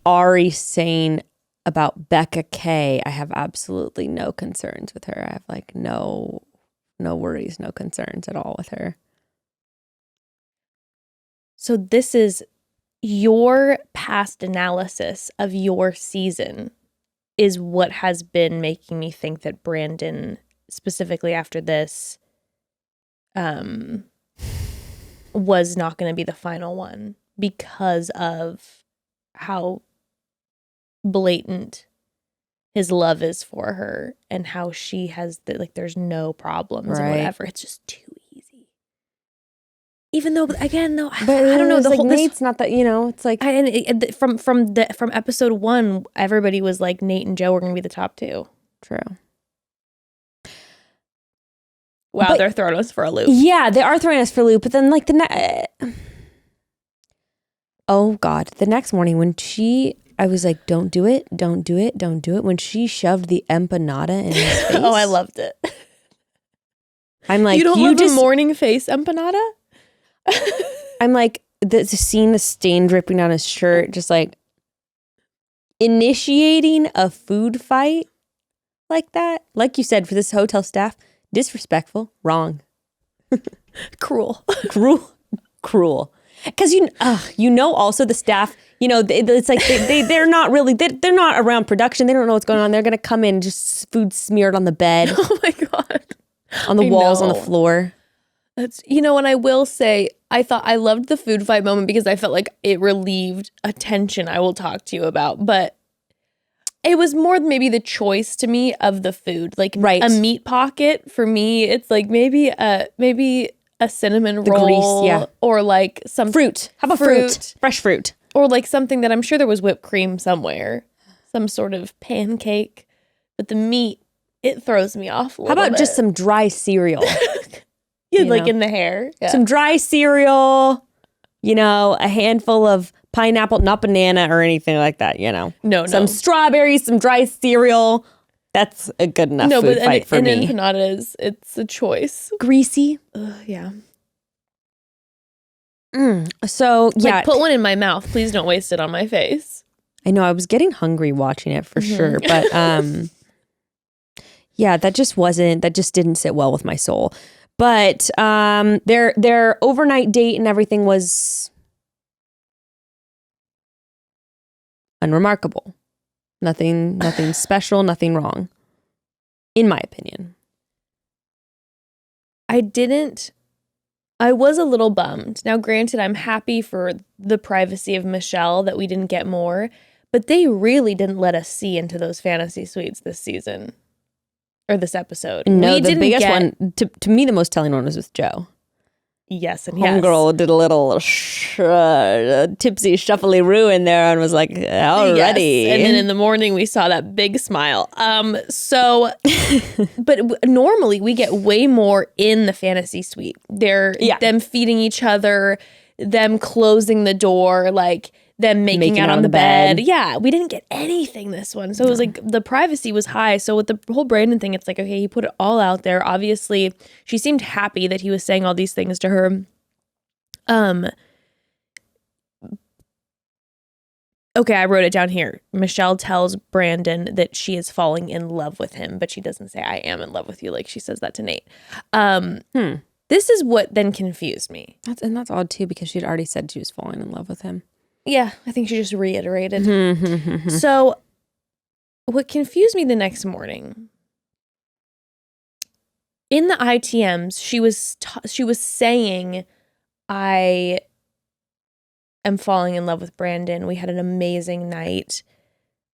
Ari saying about Bekah K, I have absolutely no concerns with her. I have no worries, no concerns at all with her. So this is your past analysis of your season is what has been making me think that Brandon, specifically after this, was not going to be the final one because of how blatant his love is for her and how she has there's no problems or whatever. It's just too easy. Even though, again, though, But I don't know. The like whole Nate's not that, it's like from episode 1, everybody was like Nayte and Joe were going to be the top 2. true. Wow, But- they're throwing us for a loop. Yeah, they are throwing us for a loop. But then like oh God, the next morning when I was like, don't do it. When she shoved the empanada in his face. Oh, I loved it. I'm like, you don't love a morning face empanada? I'm like, seeing the stain dripping down his shirt, just like initiating a food fight like that. Like you said, for this hotel staff, disrespectful, wrong. Cruel. Cruel. Because also the staff, it's like they're not really, they're not around production. They don't know what's going on. They're going to come in, just food smeared on the bed. Oh my God. On the walls, on the floor. That's, and I will say, I loved the food fight moment because I felt like it relieved a tension I will talk to you about. But it was more maybe the choice to me of the food. Like a meat pocket for me, it's like maybe a cinnamon roll, grease, yeah. Or like some fruit. How about fruit? Fresh fruit. Or like something that I'm sure there was whipped cream somewhere, some sort of pancake. But the meat, it throws me off a little bit. How about just some dry cereal? In the hair. Yeah. Some dry cereal, a handful of pineapple, not banana or anything like that, No. Some strawberries, some dry cereal. That's a good enough food fight for me. And empanadas, it's a choice. Greasy. Yeah. So, yeah. Put one in my mouth. Please don't waste it on my face. I know, I was getting hungry watching it for sure. But, yeah, that just didn't sit well with my soul. But their overnight date and everything was unremarkable. Nothing special, nothing wrong, in my opinion. I was a little bummed. Now, granted, I'm happy for the privacy of Michelle that we didn't get more, but they really didn't let us see into those fantasy suites this season. Or this episode. No, the biggest one, to me, the most telling one was with Joe. Yes, and yes. Homegirl did a little tipsy shuffly-roo in there and was like, already. Yes. And then in the morning, we saw that big smile. But normally we get way more in the fantasy suite. Them feeding each other, them closing the door, like them making out on the bed. Yeah, we didn't get anything this one. So it was like the privacy was high. So with the whole Brandon thing, it's like, okay, he put it all out there. Obviously, she seemed happy that he was saying all these things to her. Okay, I wrote it down here. Michelle tells Brandon that she is falling in love with him, but she doesn't say, I am in love with you, like she says that to Nayte. This is what then confused me. That's odd too, because she'd already said she was falling in love with him. Yeah, I think she just reiterated. So what confused me the next morning, in the ITMs, she was saying, I am falling in love with Brandon. We had an amazing night.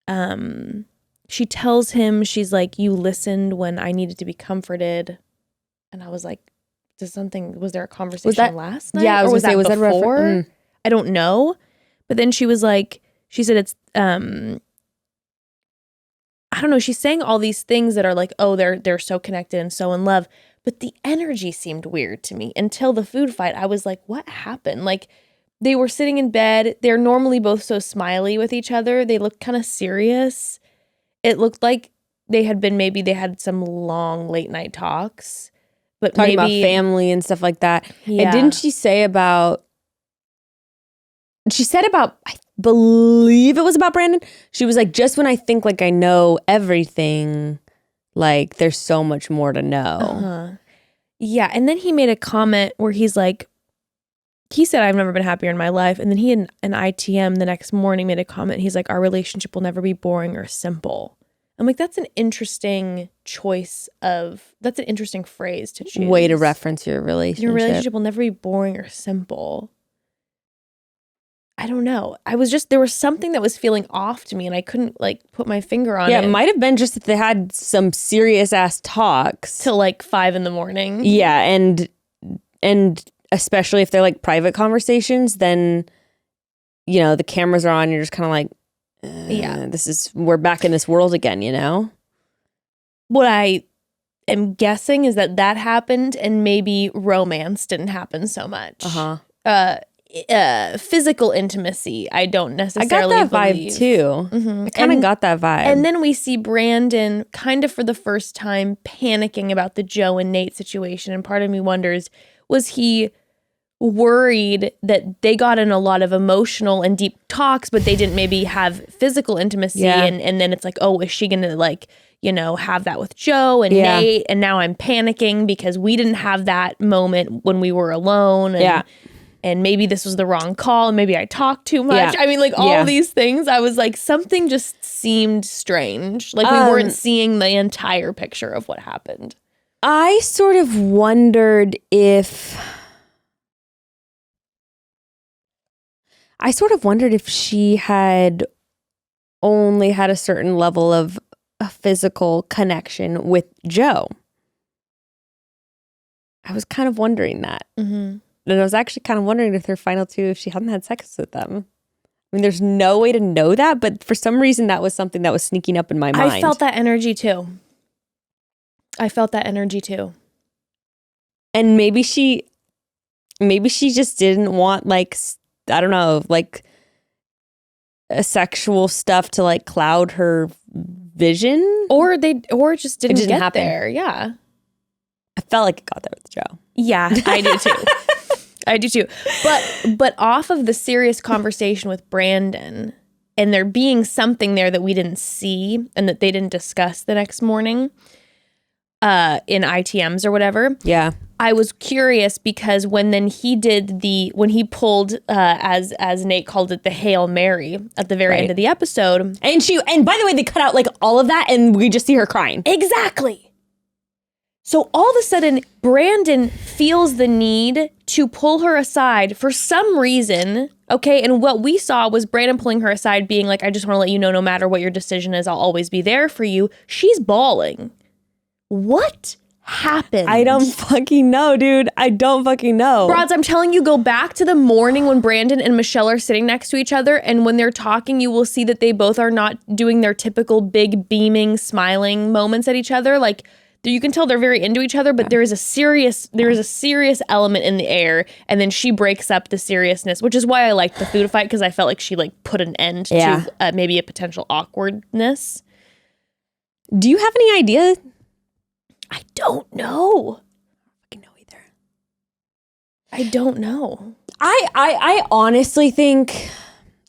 She tells him, she's like, you listened when I needed to be comforted. And I was like, was there a conversation last night? Yeah, I was that before? that I don't know. But then she was like, she said it's, I don't know. She's saying all these things that are like, oh, they're so connected and so in love. But the energy seemed weird to me until the food fight. I was like, what happened? Like, they were sitting in bed. They're normally both so smiley with each other. They looked kind of serious. It looked like they had some long late night talks. But talking about family and stuff like that. Yeah. And didn't she say about, I believe it was about Brandon. She was like, just when I think like I know everything, like there's so much more to know. Yeah, and then he made a comment where he's like, he said, I've never been happier in my life. And then he in an ITM the next morning made a comment. He's like, our relationship will never be boring or simple. I'm like, that's an interesting choice that's an interesting phrase to choose. Way to reference your relationship. Your relationship will never be boring or simple. I don't know. There was something that was feeling off to me and I couldn't like put my finger on it. Yeah, it might have been just that they had some serious ass talks. Till like 5 a.m. Yeah, and especially if they're like private conversations, then, you know, the cameras are on, you're just kind of like, yeah, we're back in this world again, you know? What I am guessing is that happened and maybe romance didn't happen so much. Physical intimacy, I don't necessarily I got that believe. vibe too. Mm-hmm. I kind of got that vibe. And then we see Brandon kind of for the first time panicking about the Joe and Nayte situation. And part of me wonders, was he worried that they got in a lot of emotional and deep talks, but they didn't maybe have physical intimacy? Yeah. And then it's like, oh, is she going to like, you know, have that with Joe and Nayte? And now I'm panicking because we didn't have that moment when we were alone. And, and maybe this was the wrong call and maybe I talked too much. I mean, like all these things, I was like, something just seemed strange. Like we weren't seeing the entire picture of what happened. I sort of wondered if she had only had a certain level of a physical connection with Joe. I was kind of wondering that. Mm-hmm. And I was actually kind of wondering if their final two, if she hadn't had sex with them. I mean, there's no way to know that, but for some reason that was something that was sneaking up in my mind. I felt that energy too. And maybe she just didn't want like, I don't know, like a sexual stuff to like cloud her vision. Or it just didn't get happen. there. Yeah. I felt like it got there with Joe. Yeah, I do too. I do too. But off of the serious conversation with Brandon and there being something there that we didn't see and that they didn't discuss the next morning in ITMs or whatever. Yeah. I was curious because when he pulled as Nayte called it, the Hail Mary at the very end of the episode. And by the way, they cut out like all of that and we just see her crying. Exactly. So all of a sudden, Brandon feels the need to pull her aside for some reason, okay? And what we saw was Brandon pulling her aside being like, I just want to let you know no matter what your decision is, I'll always be there for you. She's bawling. What happened? I don't fucking know, dude. I don't fucking know. Broads, I'm telling you, go back to the morning when Brandon and Michelle are sitting next to each other, and when they're talking, you will see that they both are not doing their typical big beaming, smiling moments at each other. Like, you can tell they're very into each other, but there is a serious element in the air, and then she breaks up the seriousness, which is why I liked the food fight, because I felt like she like put an end to maybe a potential awkwardness. Do you have any idea? I don't know. I don't know either. I don't know. I honestly think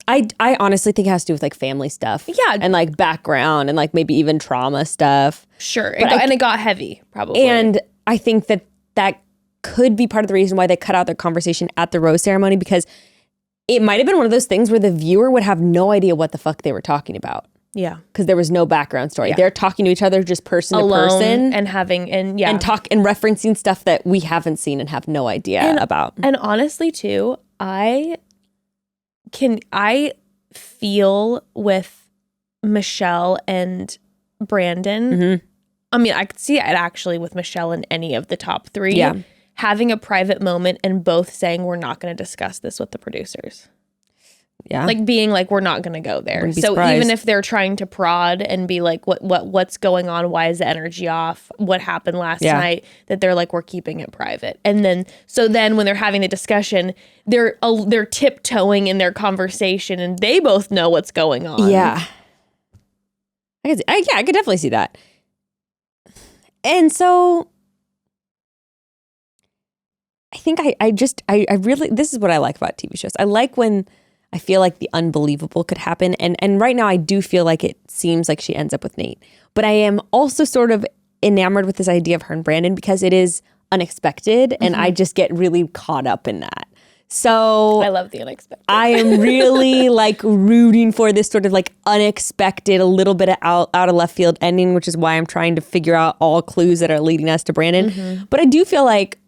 I honestly think it has to do with like family stuff. Yeah. And like background and like maybe even trauma stuff. Sure. And it got heavy, probably. And I think that could be part of the reason why they cut out their conversation at the rose ceremony, because it might have been one of those things where the viewer would have no idea what the fuck they were talking about. Yeah. Because there was no background story. Yeah. They're talking to each other just person alone to person. And referencing stuff that we haven't seen and have no idea about. And honestly too, I feel with Michelle and Brandon. Mm-hmm. I mean, I could see it actually with Michelle and any of the top three. Yeah. Having a private moment and both saying we're not going to discuss this with the producers. Yeah. Like being like, we're not going to go there. So surprised. even if they're trying to prod and be like, what's going on? Why is the energy off? What happened last night? That they're like, we're keeping it private. And then when they're having the discussion, they're tiptoeing in their conversation and they both know what's going on. Yeah. I could definitely see that. And so I think I really, this is what I like about TV shows. I like when I feel like the unbelievable could happen. And right now I do feel like it seems like she ends up with Nayte. But I am also sort of enamored with this idea of her and Brandon because it is unexpected, and I just get really caught up in that. So I love the unexpected. I am really like rooting for this sort of like unexpected, a little bit of out of left field ending, which is why I'm trying to figure out all clues that are leading us to Brandon. But I do feel like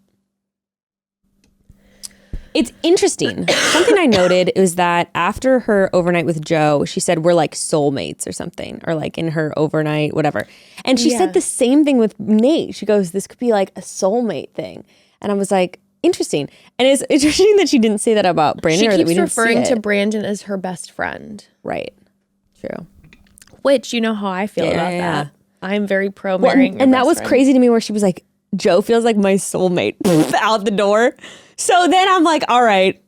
it's interesting. Something I noted is that after her overnight with Joe, she said we're like soulmates or something, or like in her overnight, whatever. And she said the same thing with Nayte. She goes, this could be like a soulmate thing. And I was like, interesting. And it's interesting that she didn't say that about Brandon. She or that we keeps didn't referring see to Brandon as her best friend. Right. True. Which, you know how I feel about that. I'm very pro Well, marrying and that was friend. crazy to me where she was like, Joe feels like my soulmate out the door. So then I'm like, all right,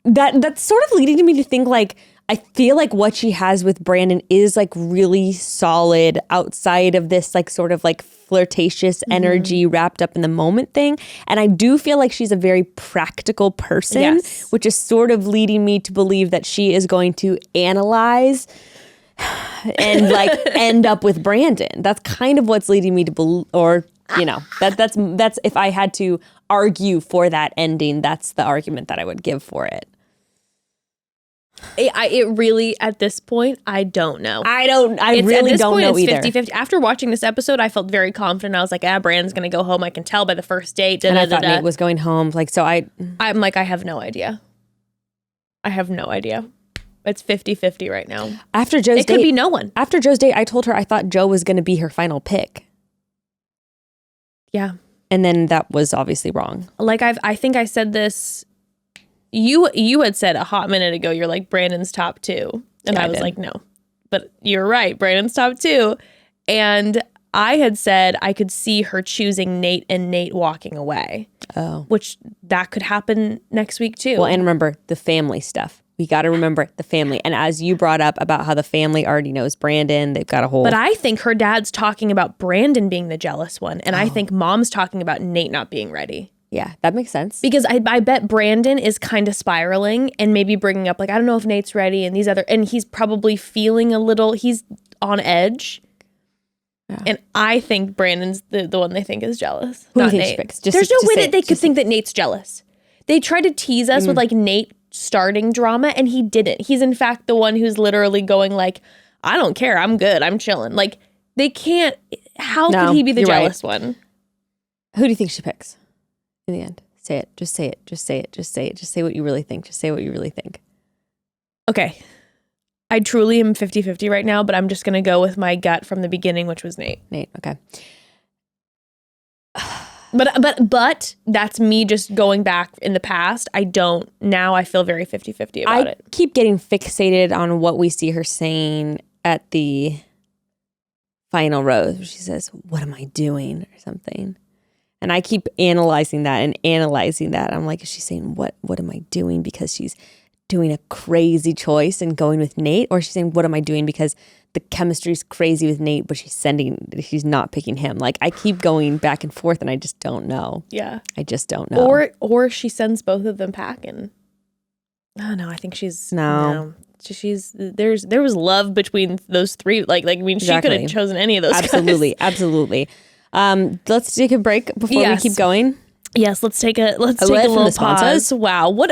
that's sort of leading me to think like, I feel like what she has with Brandon is like really solid outside of this like sort of like flirtatious energy wrapped up in the moment thing. And I do feel like she's a very practical person, which is sort of leading me to believe that she is going to analyze and like end up with Brandon. That's kind of what's leading me to believe, or you know, that's if I had to argue for that ending, that's the argument that I would give for it. It really, at this point, I don't know. I really don't know either. 50-50. After watching this episode, I felt very confident. I was like, Brandon's going to go home. I can tell by the first date. And I thought Nayte was going home. Like, so I'm like, I have no idea. I have no idea. It's 50-50 right now. After Joe's date. It could be no one. After Joe's date, I told her I thought Joe was going to be her final pick. Yeah. And then that was obviously wrong. Like, I think I said this... You had said a hot minute ago, you're like, Brandon's top 2. And I was like, no. But you're right, Brandon's top 2. And I had said I could see her choosing Nayte and Nayte walking away. Oh. Which that could happen next week too. Well, and remember the family stuff. We got to remember the family. And as you brought up about how the family already knows Brandon, they've got a whole... But I think her dad's talking about Brandon being the jealous one. And I think mom's talking about Nayte not being ready. Yeah, that makes sense. Because I bet Brandon is kind of spiraling and maybe bringing up like, I don't know if Nate's ready and these other, and he's probably feeling he's on edge. Yeah. And I think Brandon's the one they think is jealous. Who not do you Nayte. think she picks? There's no way that they could think that Nate's jealous. They tried to tease us with like Nayte starting drama and he didn't. He's in fact the one who's literally going like, I don't care. I'm good. I'm chilling. Like they can't, could he be the jealous one? Who do you think she picks? In the end, say it. Just say it. Just say it. Just say it. Just say what you really think. Just say what you really think. Okay. I truly am 50-50 right now, but I'm just going to go with my gut from the beginning, which was Nayte. Nayte, okay. But that's me just going back in the past. Now I feel very 50-50 about it. I keep getting fixated on what we see her saying at the final rose, where she says, what am I doing? Or something. And I keep analyzing that. I'm like, is she saying, what am I doing? Because she's doing a crazy choice and going with Nayte? Or is she saying, what am I doing? Because the chemistry's crazy with Nayte, but she's not picking him. Like, I keep going back and forth and I just don't know. Yeah. I just don't know. Or she sends both of them packing. Oh, no, I think she's... No. There was love between those three. Like I mean, she could have chosen any of those guys. Absolutely. Let's take a break before we keep going. Yes, let's take a little pause. Wow, what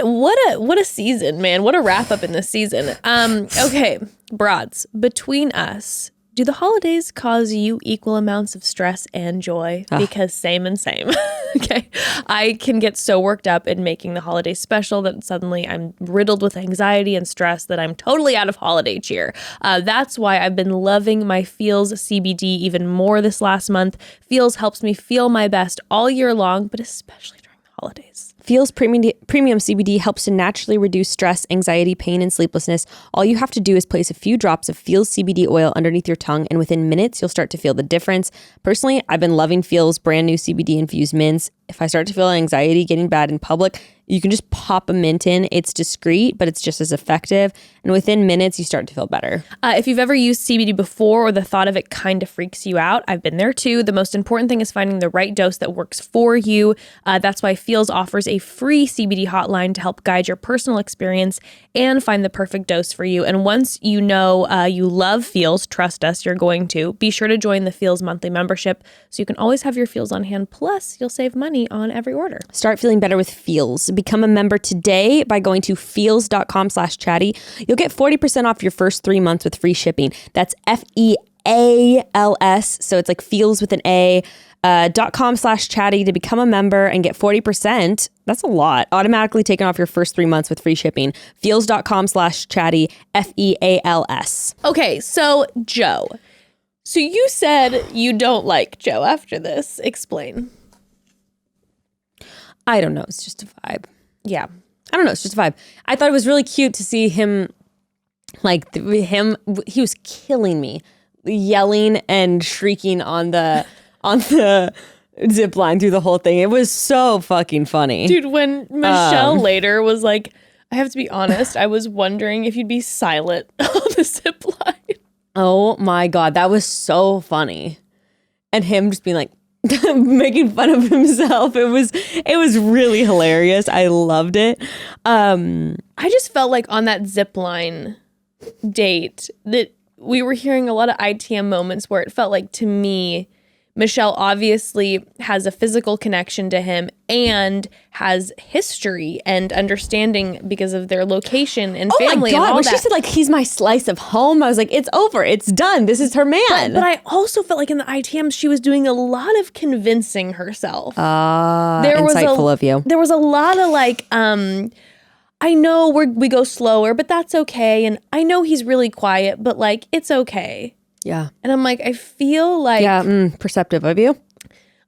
a season, man! What a wrap up in this season. Okay, broads, between us, do the holidays cause you equal amounts of stress and joy? Because same and same. Okay, I can get so worked up in making the holidays special that suddenly I'm riddled with anxiety and stress that I'm totally out of holiday cheer. That's why I've been loving my Feels CBD even more this last month. Feels helps me feel my best all year long, but especially during the holidays. Feels Premium CBD helps to naturally reduce stress, anxiety, pain, and sleeplessness. All you have to do is place a few drops of Feels CBD oil underneath your tongue, and within minutes, you'll start to feel the difference. Personally, I've been loving Feels brand new CBD-infused mints. If I start to feel anxiety getting bad in public, you can just pop a mint in. It's discreet, but it's just as effective. And within minutes, you start to feel better. If you've ever used CBD before or the thought of it kind of freaks you out, I've been there too. The most important thing is finding the right dose that works for you. That's why Feels offers a free CBD hotline to help guide your personal experience and find the perfect dose for you. And once you know you love Feels, trust us, you're going to. Be sure to join the Feels monthly membership so you can always have your Feels on hand. Plus, you'll save money money on every order. Start feeling better with Feels. Become a member today by going to feels.com/chatty. You'll get 40% off your first 3 months with free shipping. That's FEALS. So it's like Feels with an A. .com/chatty to become a member and get 40%. That's a lot. Automatically taken off your first 3 months with free shipping. Feels.com/chatty. FEALS. Okay, so Joe. So you said you don't like Joe after this. Explain. I don't know. It's just a vibe. Yeah. I don't know. It's just a vibe. I thought it was really cute to see him, like he was killing me, yelling and shrieking on the zip line through the whole thing. It was so fucking funny. Dude, when Michelle later was like, I have to be honest, I was wondering if you'd be silent on the zip line. Oh my God. That was so funny. And him just being like, making fun of himself. It was really hilarious. I loved it. I just felt like on that zip line date that we were hearing a lot of ITM moments where it felt like, to me, Michelle obviously has a physical connection to him and has history and understanding because of their location and family. Oh my God, and all when that. she said like, he's my slice of home, I was like, it's over. It's done. This is her man. But I also felt like in the ITMs, she was doing a lot of convincing herself. Insightful of you. There was a lot of like, I know we go slower, but that's okay. And I know he's really quiet, but like, it's okay. Yeah. And I'm like, I feel like... Yeah, perceptive of you.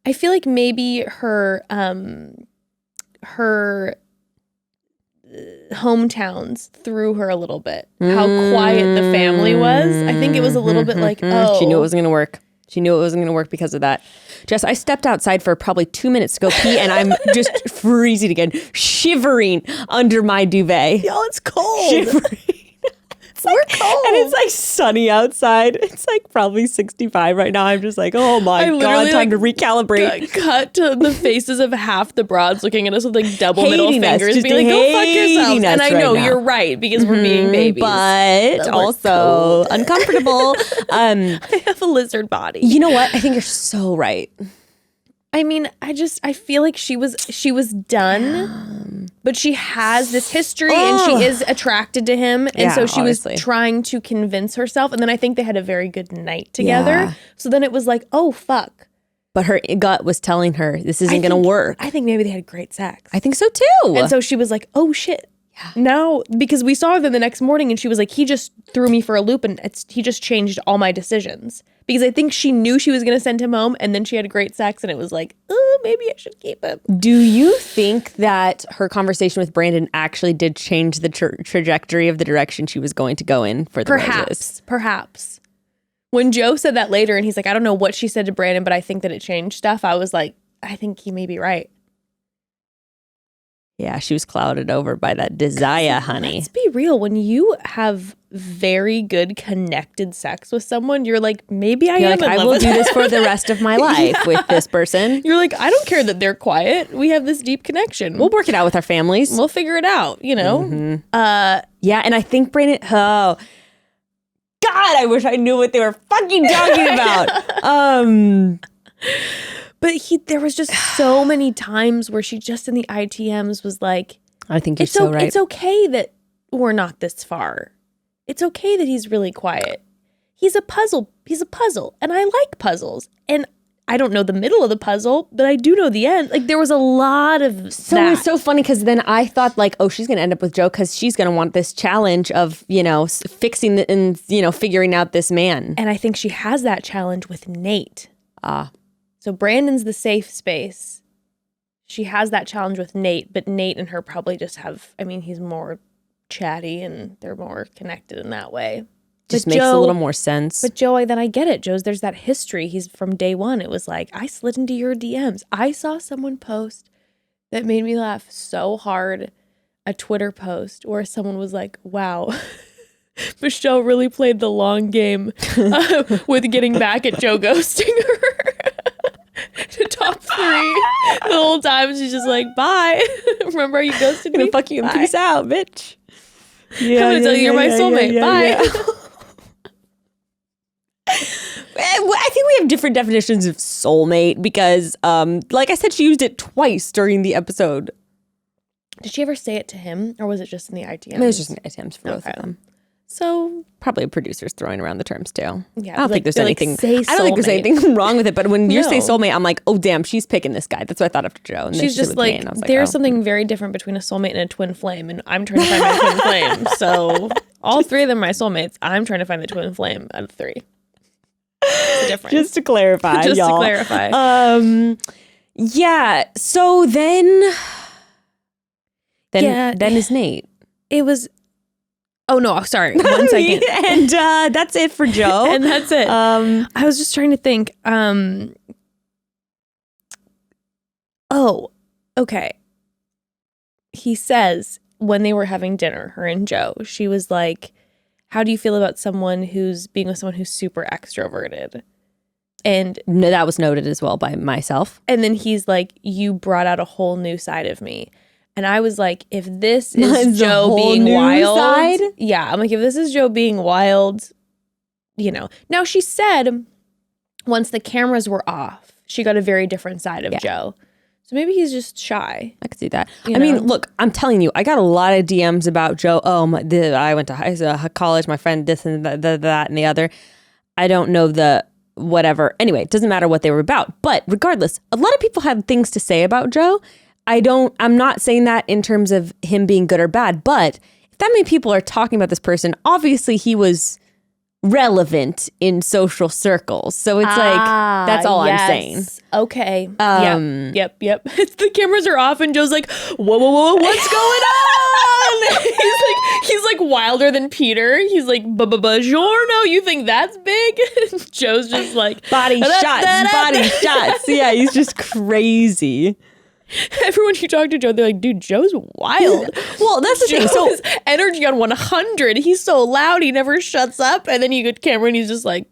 I feel like maybe her hometowns threw her a little bit. How quiet the family was. I think it was a little bit like, oh. She knew it wasn't going to work. She knew it wasn't going to work because of that. Jess, I stepped outside for probably 2 minutes to go pee, and I'm just freezing again, shivering under my duvet. Y'all, it's cold. Shivering. We're cold. And it's like sunny outside. It's like probably 65 right now. I'm just like, oh my God, time to recalibrate. Cut to the faces of half the broads looking at us with like double middle Hating us, fingers, just being like, go fuck yourself. hating And us I know right now. you're right because we're being babies. But we're also cold. uncomfortable. I have a lizard body. You know what? I think you're so right. I mean, I feel like she was done, but she has this history and she is attracted to him. And Yeah, so she obviously. was trying to convince herself. And then I think they had a very good night together. Yeah. So then it was like, oh, fuck. But her gut was telling her this isn't going to work. I think maybe they had great sex. I think so too. And so she was like, oh, shit. Now, because we saw her then the next morning and she was like, he just threw me for a loop and he just changed all my decisions. Because I think she knew she was going to send him home and then she had great sex and it was like, oh, maybe I should keep him. Do you think that her conversation with Brandon actually did change the trajectory of the direction she was going to go in for the roses? Perhaps. When Joe said that later and he's like, I don't know what she said to Brandon, but I think that it changed stuff. I was like, I think he may be right. Yeah, she was clouded over by that desire, honey. Let's be real. When you have very good connected sex with someone, you're like, maybe I am in I love will with do them. this for the rest of my life with this person. You're like, I don't care that they're quiet. We have this deep connection. We'll work it out with our families. We'll figure it out, you know? Yeah, and I think Brandon, God, I wish I knew what they were fucking talking about. But there was just so many times where she just in the ITMs was like, I think you're so right. It's okay that we're not this far. It's okay that he's really quiet. He's a puzzle. And I like puzzles. And I don't know the middle of the puzzle, but I do know the end. Like there was a lot of So that. it's so funny because then I thought like, oh, she's going to end up with Joe because she's going to want this challenge of, fixing and, figuring out this man. And I think she has that challenge with Nayte. So Brandon's the safe space. She has that challenge with Nayte, but Nayte and her probably just have, he's more chatty and they're more connected in that way. Just makes a little more sense. But Joe, then I get it. There's that history. He's from day one. It was like, I slid into your DMs. I saw someone post that made me laugh so hard, a Twitter post where someone was like, wow, Michelle really played the long game with getting back at Joe ghosting her. To top 3 the whole time she's just like, bye. Remember how you ghosted me? Fuck you and Bye. peace out, bitch. I'm gonna tell you you're my soulmate. Bye. I think we have different definitions of soulmate because, like I said, she used it twice during the episode. Did she ever say it to him, or was it just in the ITMs? It was just in the ITMs for both of them. So probably producers throwing around the terms too. Yeah, I don't think there's anything. I don't think there's anything wrong with it. But when you say soulmate, I'm like, oh damn, she's picking this guy. That's what I thought after Joe. And she's just like, there's something very different between a soulmate and a twin flame, and I'm trying to find my twin flame. So all three of them are my soulmates. I'm trying to find the twin flame out of three. The difference. Just to clarify, just y'all. to clarify. Yeah. So then is Nayte. It was. Oh no! Sorry. 1 second. And that's it for Joe. And that's it. I was just trying to think. Oh, okay. He says when they were having dinner, her and Joe, she was like, "How do you feel about someone who's being with someone who's super extroverted?" And no, that was noted as well by myself. And then he's like, "You brought out a whole new side of me." And I was like, if this is Joe being wild, yeah, I'm like, if this is Joe being wild, you know. Now she said once the cameras were off, she got a very different side of Joe. So maybe he's just shy. I could see that. I mean, look, I'm telling you, I got a lot of DMs about Joe. Oh, I went to college, my friend, this and that and the other. I don't know the whatever. Anyway, it doesn't matter what they were about. But regardless, a lot of people had things to say about Joe. I'm not saying that in terms of him being good or bad, but if that many people are talking about this person, obviously he was relevant in social circles. So it's like, that's all I'm saying. Okay. Yep. The cameras are off and Joe's like, whoa, what's going on? he's like wilder than Peter. He's like, buongiorno, you think that's big? Joe's just like, body shots. Yeah, he's just crazy. Everyone you talk to Joe, they're like, dude, Joe's wild. Well, that's the thing. So energy on 100. He's so loud, he never shuts up. And then you get Cameron, he's just like,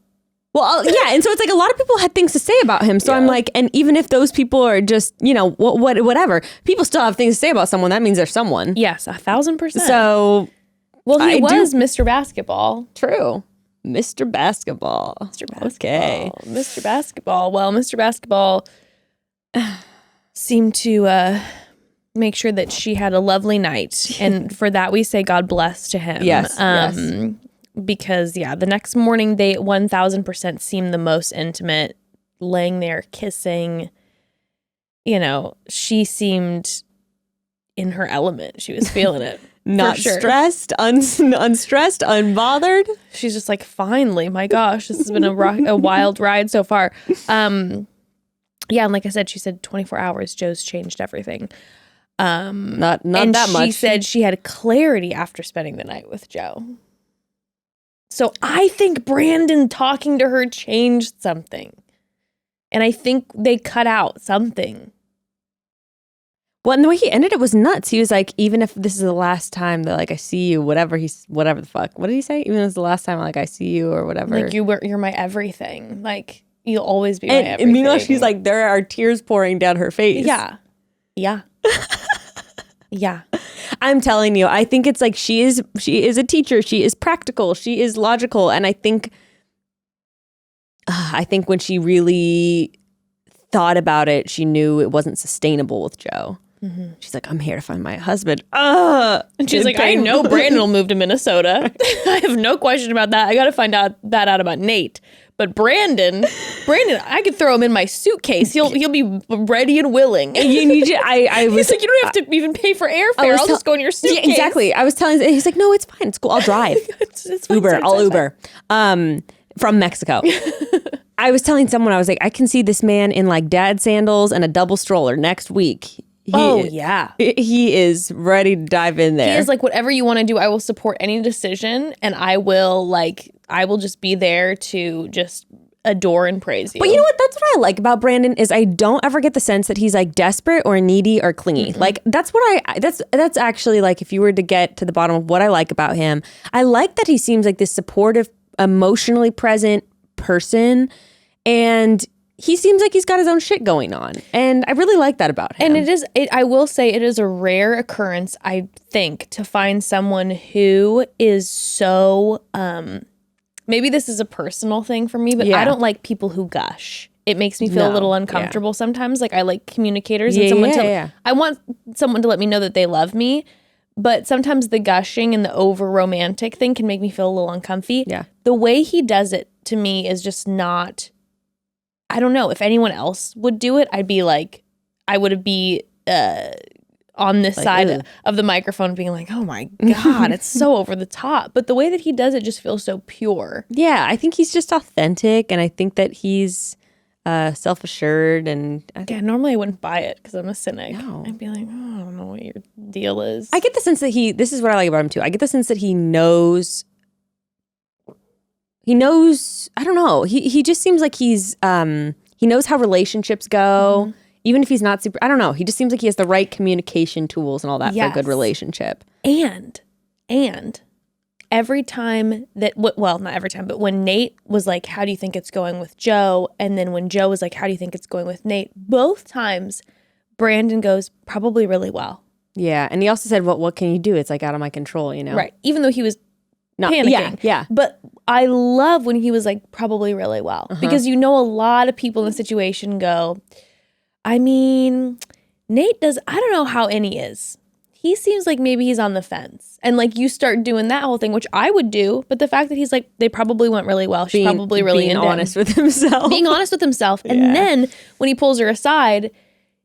well, yeah. And so it's like a lot of people had things to say about him. So I'm like, and even if those people are just, you know, whatever, people still have things to say about someone. That means they're someone. Yes, 1,000%. So, well, he was Mr. Basketball. True. Mr. Basketball. Okay. Mr. Basketball. Well, Mr. Basketball seemed to make sure that she had a lovely night. And for that, we say God bless to him. Yes. Because, the next morning, they 1,000% seemed the most intimate, laying there, kissing. You know, she seemed in her element. She was feeling it. Not stressed, unstressed, unbothered. She's just like, finally, my gosh, this has been a wild ride so far. Yeah, and like I said, she said 24 hours, Joe's changed everything. Not and that much. She said she had clarity after spending the night with Joe. So I think Brandon talking to her changed something. And I think they cut out something. Well, and the way he ended it was nuts. He was like, even if this is the last time that like I see you, whatever the fuck. What did he say? Even if it's the last time like I see you or whatever. Like you're my everything. Like you'll always be my everything. And meanwhile, she's like, there are tears pouring down her face. Yeah. I'm telling you, I think it's like she is a teacher. She is practical. She is logical. And I think when she really thought about it, she knew it wasn't sustainable with Joe. Mm-hmm. She's like, I'm here to find my husband. And she's like, I know Brandon will move to Minnesota. I have no question about that. I got to find out about Nayte. But Brandon, I could throw him in my suitcase. He'll be ready and willing. He's like, you don't have to even pay for airfare. I'll just go in your suitcase. Yeah, exactly. I was telling him, he's like, no, it's fine. It's cool. I'll drive. it's fine, Uber. I'll Uber. From Mexico. I was telling someone, I was like, I can see this man in like dad sandals and a double stroller next week. He is ready to dive in there. He is like, whatever you want to do, I will support any decision, and I will just be there to just adore and praise you. But you know what? That's what I like about Brandon is I don't ever get the sense that he's like desperate or needy or clingy. Mm-hmm. Like that's actually like if you were to get to the bottom of what I like about him, I like that he seems like this supportive, emotionally present person, and he seems like he's got his own shit going on. And I really like that about him. And I will say it is a rare occurrence, I think, to find someone who is so maybe this is a personal thing for me, but Yeah. I don't like people who gush. It makes me feel a little uncomfortable sometimes. Like I like communicators and I want someone to let me know that they love me. But sometimes the gushing and the over romantic thing can make me feel a little uncomfy. Yeah. The way he does it to me is just not, I don't know. If anyone else would do it, I'd be like, I would be on this side of the microphone being like, oh my God, it's so over the top. But the way that he does it just feels so pure. Yeah, I think he's just authentic, and I think that he's self-assured. And Normally I wouldn't buy it because I'm a cynic. No. I'd be like, oh, I don't know what your deal is. I get the sense that this is what I like about him too. I get the sense that he knows, I don't know. He just seems like he knows how relationships go. Mm-hmm. Even if he's not super, I don't know. He just seems like he has the right communication tools and all that for a good relationship. And every time that, well, not every time, but when Nayte was like, how do you think it's going with Joe? And then when Joe was like, how do you think it's going with Nayte? Both times Brandon goes, probably really well. Yeah. And he also said, what can you do? It's like out of my control, you know? Right. Even though he was panicking. Yeah. But I love when he was like, probably really well. Because a lot of people in the situation go, I mean, Nayte does, I don't know how Annie is. He seems like maybe he's on the fence. And like you start doing that whole thing, which I would do. But the fact that he's like, they probably went really well. She's probably really being honest with himself. Being honest with himself. And then when he pulls her aside,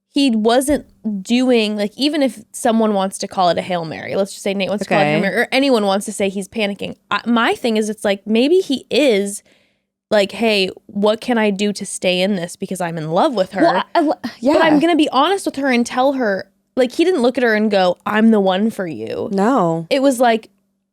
he wasn't doing, like, even if someone wants to call it a Hail Mary, let's just say Nayte wants to call it a Hail Mary, or anyone wants to say he's panicking. My thing is, it's like, maybe he is like, hey, what can I do to stay in this because I'm in love with her? Well, but I'm going to be honest with her and tell her, like, he didn't look at her and go, I'm the one for you. No. It was like,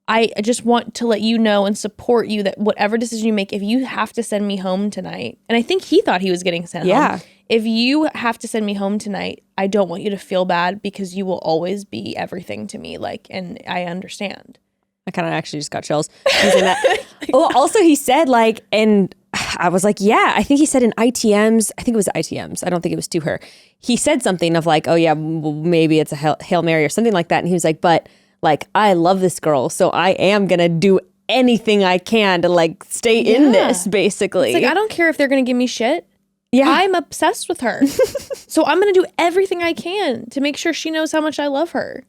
I just want to let you know and support you that whatever decision you make, if you have to send me home tonight, and I think he thought he was getting sent home. If you have to send me home tonight, I don't want you to feel bad because you will always be everything to me. Like, and I understand. I kind of actually just got chills using that. Also he said like, and I was like, yeah, I think he said in ITMs, I think it was ITMs. I don't think it was to her. He said something of like, oh yeah, well, maybe it's a Hail Mary or something like that. And he was like, but like, I love this girl. So I am going to do anything I can to like stay in this basically. It's like, I don't care if they're going to give me shit. Yeah. I'm obsessed with her. So I'm going to do everything I can to make sure she knows how much I love her.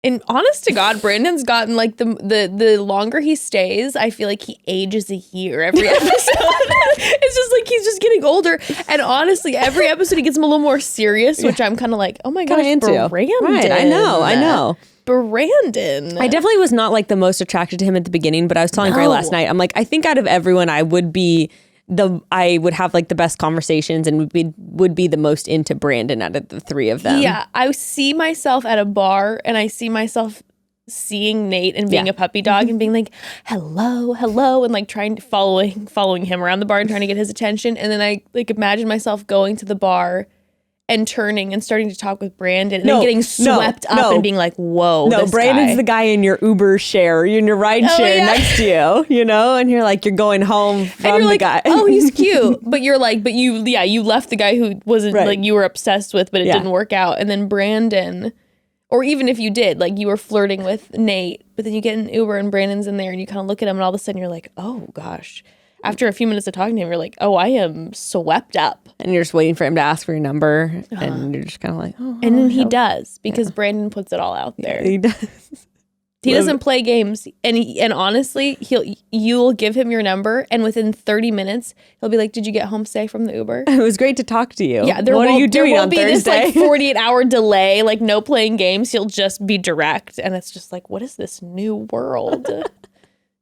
And honest to God, Brandon's gotten like the longer he stays, I feel like he ages a year every episode. It's just like he's just getting older. And honestly, every episode he gets him a little more serious, which I'm kind of like, oh my gosh, Brandon. Right, I know. Brandon. I definitely was not like the most attracted to him at the beginning, but I was telling Gray last night, I'm like, I think out of everyone, I would have like the best conversations and would be the most into Brandon out of the three of them. Yeah, I see myself at a bar and I see myself seeing Nayte and being a puppy dog and being like, hello, and like following him around the bar and trying to get his attention. And then I like imagine myself going to the bar and turning and starting to talk with Brandon and then getting swept up and being like, whoa, no, Brandon's the guy in your Uber share, in your ride share next to you, you know, and you're like, you're going home from the guy. Oh, he's cute. But you're like, you left the guy who wasn't like you were obsessed with, but it didn't work out. And then Brandon, or even if you did, like you were flirting with Nayte, but then you get an Uber and Brandon's in there and you kind of look at him and all of a sudden you're like, oh gosh. After a few minutes of talking to him, you're like, oh, I am swept up. And you're just waiting for him to ask for your number. And you're just kind of like, oh. And then he does, because Brandon puts it all out there. Yeah, he does. He doesn't play games. And honestly, you'll give him your number. And within 30 minutes, he'll be like, did you get home safe from the Uber? It was great to talk to you. Yeah, what are you doing on Thursday? There won't be this like 48-hour delay, like no playing games. He'll just be direct. And it's just like, what is this new world?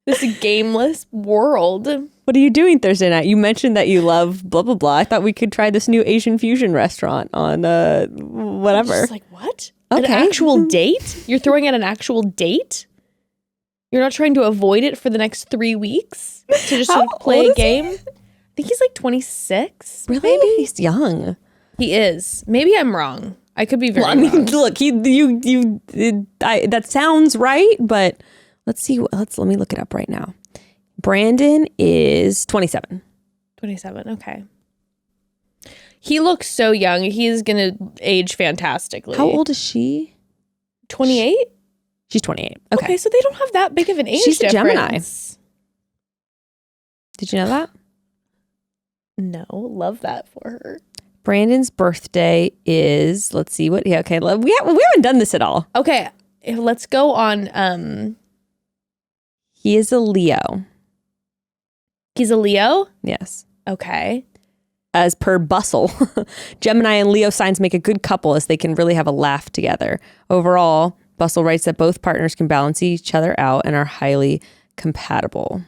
This gameless world. What are you doing Thursday night? You mentioned that you love blah, blah, blah. I thought we could try this new Asian fusion restaurant on whatever. I'm just like, what? Okay. An actual date? You're throwing out an actual date? You're not trying to avoid it for the next 3 weeks to just sort of play a game? I think he's like 26. Really? Maybe? He's young. He is. Maybe I'm wrong. I could be very wrong. Look, that sounds right, but let's see. Let me look it up right now. Brandon is 27. 27, okay. He looks so young. He's going to age fantastically. How old is she? 28? She's 28. Okay, so they don't have that big of an age difference. She's a Gemini. Did you know that? No, love that for her. Brandon's birthday is, let's see what, okay, we haven't done this at all. Okay, let's go on. He is a Leo. He's a Leo? Yes. Okay. As per Bustle, Gemini and Leo signs make a good couple as they can really have a laugh together. Overall, Bustle writes that both partners can balance each other out and are highly compatible.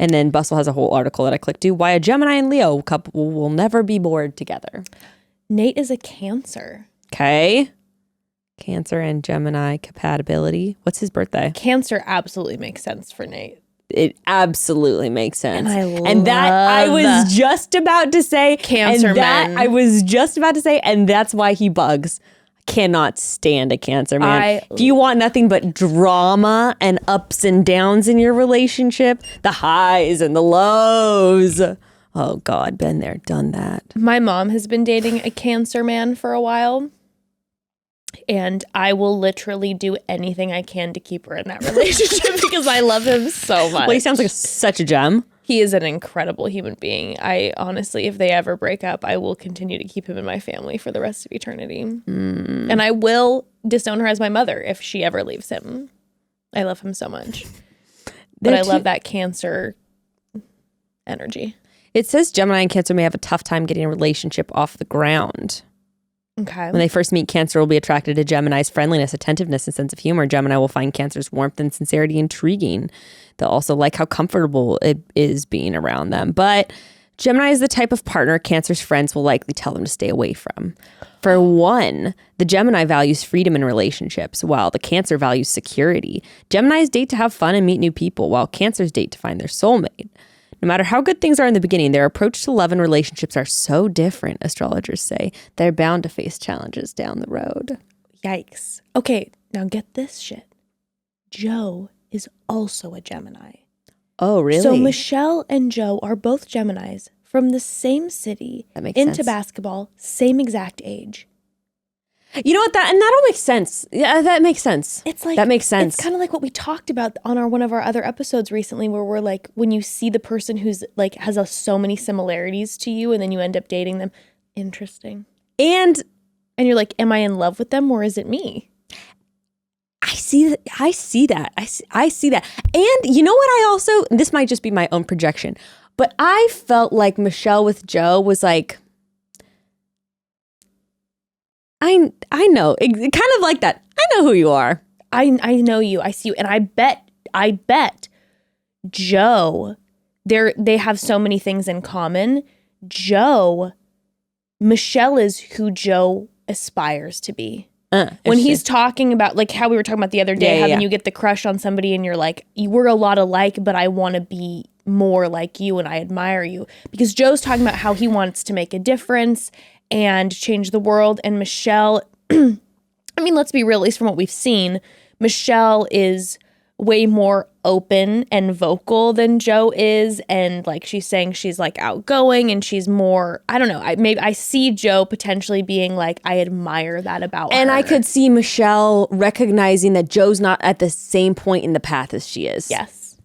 And then Bustle has a whole article that I clicked to, why a Gemini and Leo couple will never be bored together. Nayte is a Cancer. Okay. Cancer and Gemini compatibility. What's his birthday? Cancer absolutely makes sense for Nayte. It absolutely makes sense. And that I was just about to say. Cancer men. I was just about to say, and that's why he bugs. Cannot stand a Cancer man. If you want nothing but drama and ups and downs in your relationship, the highs and the lows. Oh God, been there, done that. My mom has been dating a Cancer man for a while. And I will literally do anything I can to keep her in that relationship because I love him so much. Well, he sounds like such a gem. He is an incredible human being. I honestly, if they ever break up, I will continue to keep him in my family for the rest of eternity. And I will disown her as my mother if she ever leaves him. I love him so much. But I love that Cancer energy. It says Gemini and Cancer may have a tough time getting a relationship off the ground. Okay. When they first meet, Cancer will be attracted to Gemini's friendliness, attentiveness, and sense of humor. Gemini will find Cancer's warmth and sincerity intriguing. They'll also like how comfortable it is being around them. But Gemini is the type of partner Cancer's friends will likely tell them to stay away from. For one, the Gemini values freedom in relationships, while the Cancer values security. Geminis date to have fun and meet new people, while Cancers date to find their soulmate. No matter how good things are in the beginning, their approach to love and relationships are so different, astrologers say. They're bound to face challenges down the road. Yikes. Okay, now get this shit. Joe is also a Gemini. Oh, really? So Michelle and Joe are both Geminis from the same city, that makes into sense. Basketball, same exact age. You know what? That'll make sense. Yeah, that makes sense. It's like that makes sense. It's kind of like what we talked about on one of our other episodes recently, where we're like, when you see the person who's like has so many similarities to you, and then you end up dating them. Interesting. And you're like, am I in love with them, or is it me? I see that. I see that. And you know what? I also, this might just be my own projection, but I felt like Michelle with Joe was like, I know, kind of like that. I know who you are. I know you. I see you. And I bet Joe, they have so many things in common. Michelle is who Joe aspires to be. When he's talking about, like how we were talking about the other day, having you get the crush on somebody and you're like, we're a lot alike, but I want to be more like you and I admire you. Because Joe's talking about how he wants to make a difference and change the world. And Michelle, I mean, let's be real, at least from what we've seen, Michelle is way more open and vocal than Joe is. And like she's saying she's like outgoing and she's more, I don't know, I see Joe potentially being like, I admire that about her. And I could see Michelle recognizing that Joe's not at the same point in the path as she is. Yes.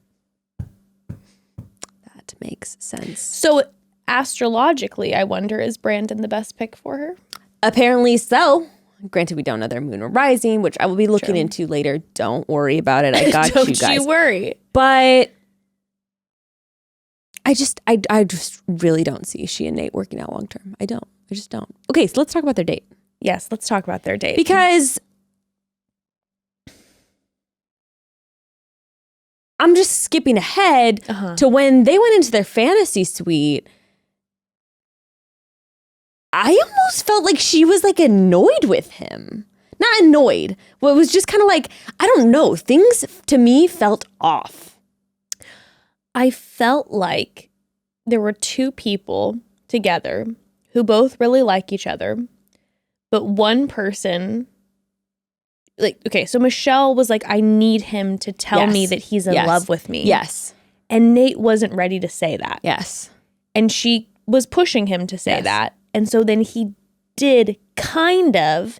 That makes sense. So astrologically, I wonder, is Brandon the best pick for her? Apparently so. Granted, we don't know their moon or rising, which I will be looking into later. Don't worry about it. I got you guys. Don't you worry. But I just really don't see she and Nayte working out long term. I just don't. Okay, so let's talk about their date. Yes, let's talk about their date. Because I'm just skipping ahead to when they went into their fantasy suite. I almost felt like she was like annoyed with him. Not annoyed. Well, it was just kind of like, I don't know. Things to me felt off. I felt like there were two people together who both really like each other. But one person, like, okay, so Michelle was like, I need him to tell me that he's in love with me. Yes. And Nayte wasn't ready to say that. Yes. And she was pushing him to say that. And so then he did kind of,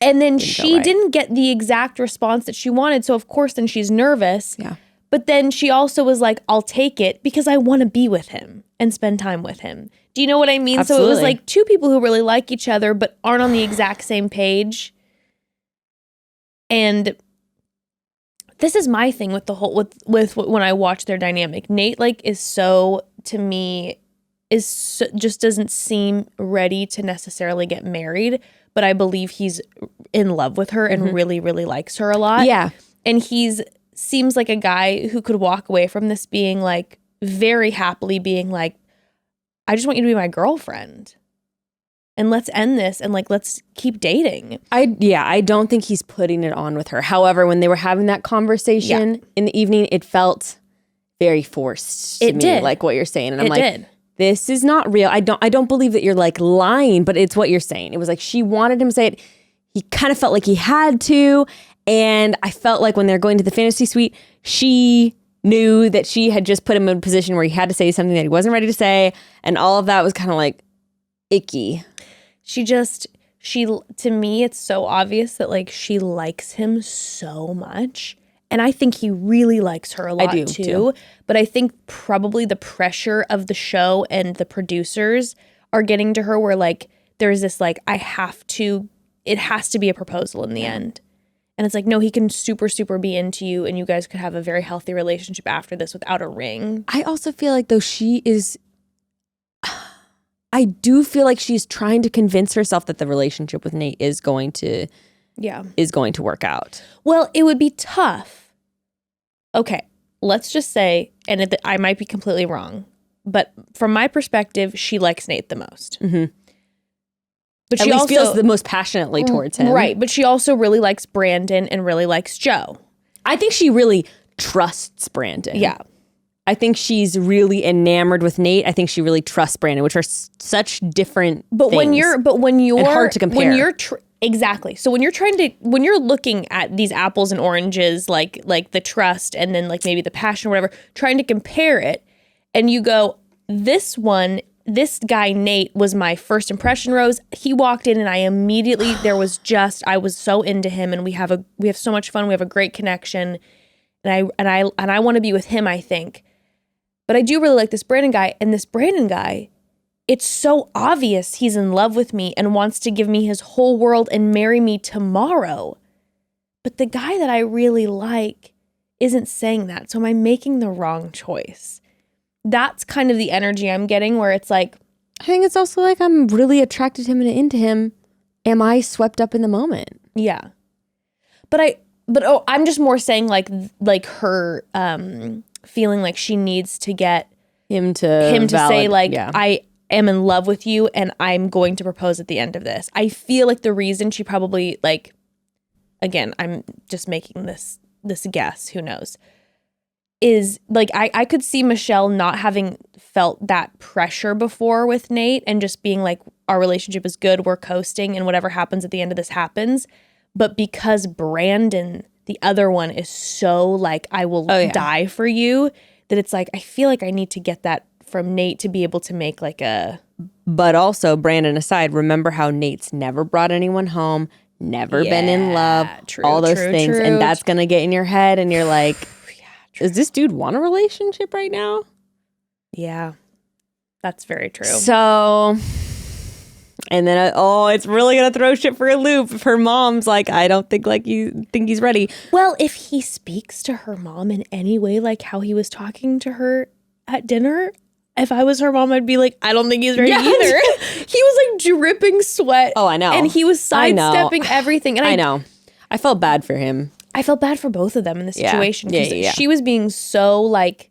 and then she didn't get the exact response that she wanted. So of course then she's nervous. Yeah. But then she also was like, I'll take it because I want to be with him and spend time with him. Do you know what I mean? Absolutely. So it was like two people who really like each other but aren't on the exact same page. And this is my thing with the whole with when I watch their dynamic. Nayte like is so, to me, just doesn't seem ready to necessarily get married, but I believe he's in love with her and really, really likes her a lot. Yeah. And seems like a guy who could walk away from this being like very happily being like, I just want you to be my girlfriend and let's end this and like let's keep dating. I don't think he's putting it on with her. However, when they were having that conversation in the evening, it felt very forced to me, did. like what you're saying. And I'm It like, did. this is not real. I don't believe that you're like lying, but it's what you're saying. It was like she wanted him to say it. He kind of felt like he had to. And I felt like when they're going to the fantasy suite, she knew that she had just put him in a position where he had to say something that he wasn't ready to say. And all of that was kind of like icky. She to me, it's so obvious that like she likes him so much. And I think he really likes her a lot too. But I think probably the pressure of the show and the producers are getting to her where like there's this like, it has to be a proposal in the end. And it's like, no, he can super, super be into you and you guys could have a very healthy relationship after this without a ring. I also feel like though I do feel like she's trying to convince herself that the relationship with Nayte is going to work out. Well, it would be tough. Okay, let's just say, and I might be completely wrong, but from my perspective, she likes Nayte the most. Mm-hmm. But At she least also feels the most passionately towards him. Right, but she also really likes Brandon and really likes Joe. I think she really trusts Brandon. Yeah. I think she's really enamored with Nayte. I think she really trusts Brandon, which are such different things. When you're and hard to compare. When you're exactly. So when you're looking at these apples and oranges, like the trust and then like maybe the passion or whatever, trying to compare it, and you go, this guy Nayte was my first impression rose. He walked in and I immediately I was so into him and we have so much fun. We have a great connection, and I want to be with him, I think. But I do really like this Brandon guy, and this Brandon guy, it's so obvious he's in love with me and wants to give me his whole world and marry me tomorrow. But the guy that I really like isn't saying that. So am I making the wrong choice? That's kind of the energy I'm getting, where it's like, I think it's also like I'm really attracted to him and into him. Am I swept up in the moment? Yeah. But I'm just more saying like her feeling like she needs to get him to say like, I am in love with you and I'm going to propose at the end of this. I feel like the reason she probably, like, again, I'm just making this guess, who knows, is like I could see Michelle not having felt that pressure before with Nayte and just being like, our relationship is good, we're coasting, and whatever happens at the end of this happens. But because Brandon, the other one, is so like, I will die for you, that it's like, I feel like I need to get that from Nayte to be able to make like a... But also, Brandon aside, remember how Nate's never brought anyone home, never been in love, all those things. True. And that's going to get in your head and you're like, does this dude want a relationship right now? Yeah, that's very true. So... And then, it's really going to throw shit for a loop if her mom's like, I don't think like you think he's ready. Well, if he speaks to her mom in any way, like how he was talking to her at dinner, if I was her mom, I'd be like, I don't think he's ready either. He was like dripping sweat. Oh, I know. And he was sidestepping everything. And I know. I felt bad for him. I felt bad for both of them in this situation. Yeah. She was being so like...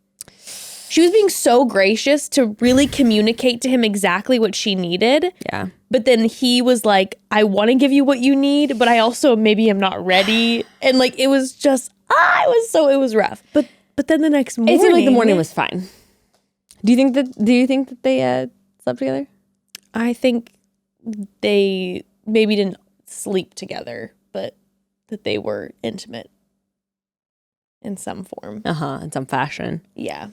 She was being so gracious to really communicate to him exactly what she needed. Yeah. But then he was like, I want to give you what you need, but I also maybe am not ready. And like, it was just, it was rough. But then the next morning. It seemed like the morning was fine. Do you think that they slept together? I think they maybe didn't sleep together, but that they were intimate in some form. In some fashion. Yeah.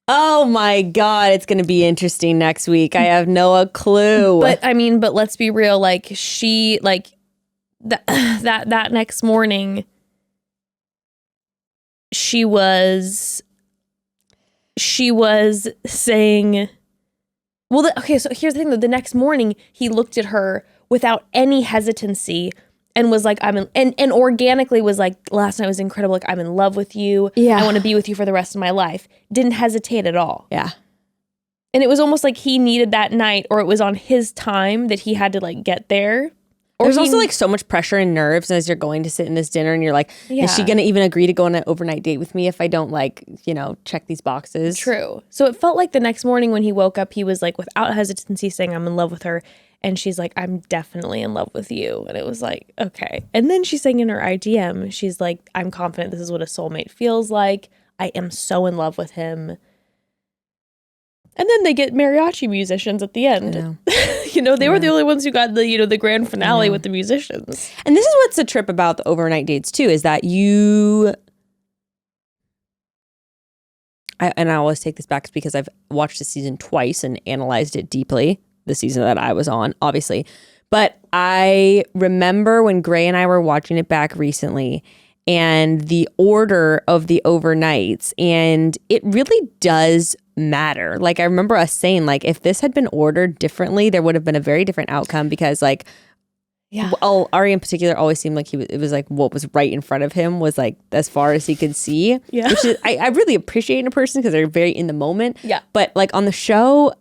Oh my God, it's going to be interesting next week. I have no clue. But let's be real. Like she, like that next morning, she was saying, well, okay, so here's the thing, though. The next morning, he looked at her without any hesitancy and was like, and organically was like, last night was incredible. Like, I'm in love with you. Yeah. I want to be with you for the rest of my life. Didn't hesitate at all. Yeah. And it was almost like he needed that night, or it was on his time that he had to like get there. Or there's also like so much pressure and nerves as you're going to sit in this dinner and you're like, is she going to even agree to go on an overnight date with me if I don't like, check these boxes? True. So it felt like the next morning when he woke up, he was like, without hesitancy, saying, I'm in love with her. And she's like, I'm definitely in love with you. And it was like, okay. And then she's saying in her IDM, she's like, I'm confident this is what a soulmate feels like. I am so in love with him. And then they get mariachi musicians at the end. They were the only ones who got the grand finale with the musicians. And this is what's a trip about the overnight dates too, is that I always take this back because I've watched the season twice and analyzed it deeply, the season that I was on, obviously. But I remember when Gray and I were watching it back recently and the order of the overnights, and it really does matter. Like, I remember us saying, like, if this had been ordered differently, there would have been a very different outcome because, like, well, Ari in particular always seemed like it was like what was right in front of him was like as far as he could see. Yeah. Which is, I really appreciate in a person because they're very in the moment. Yeah. But like on the show,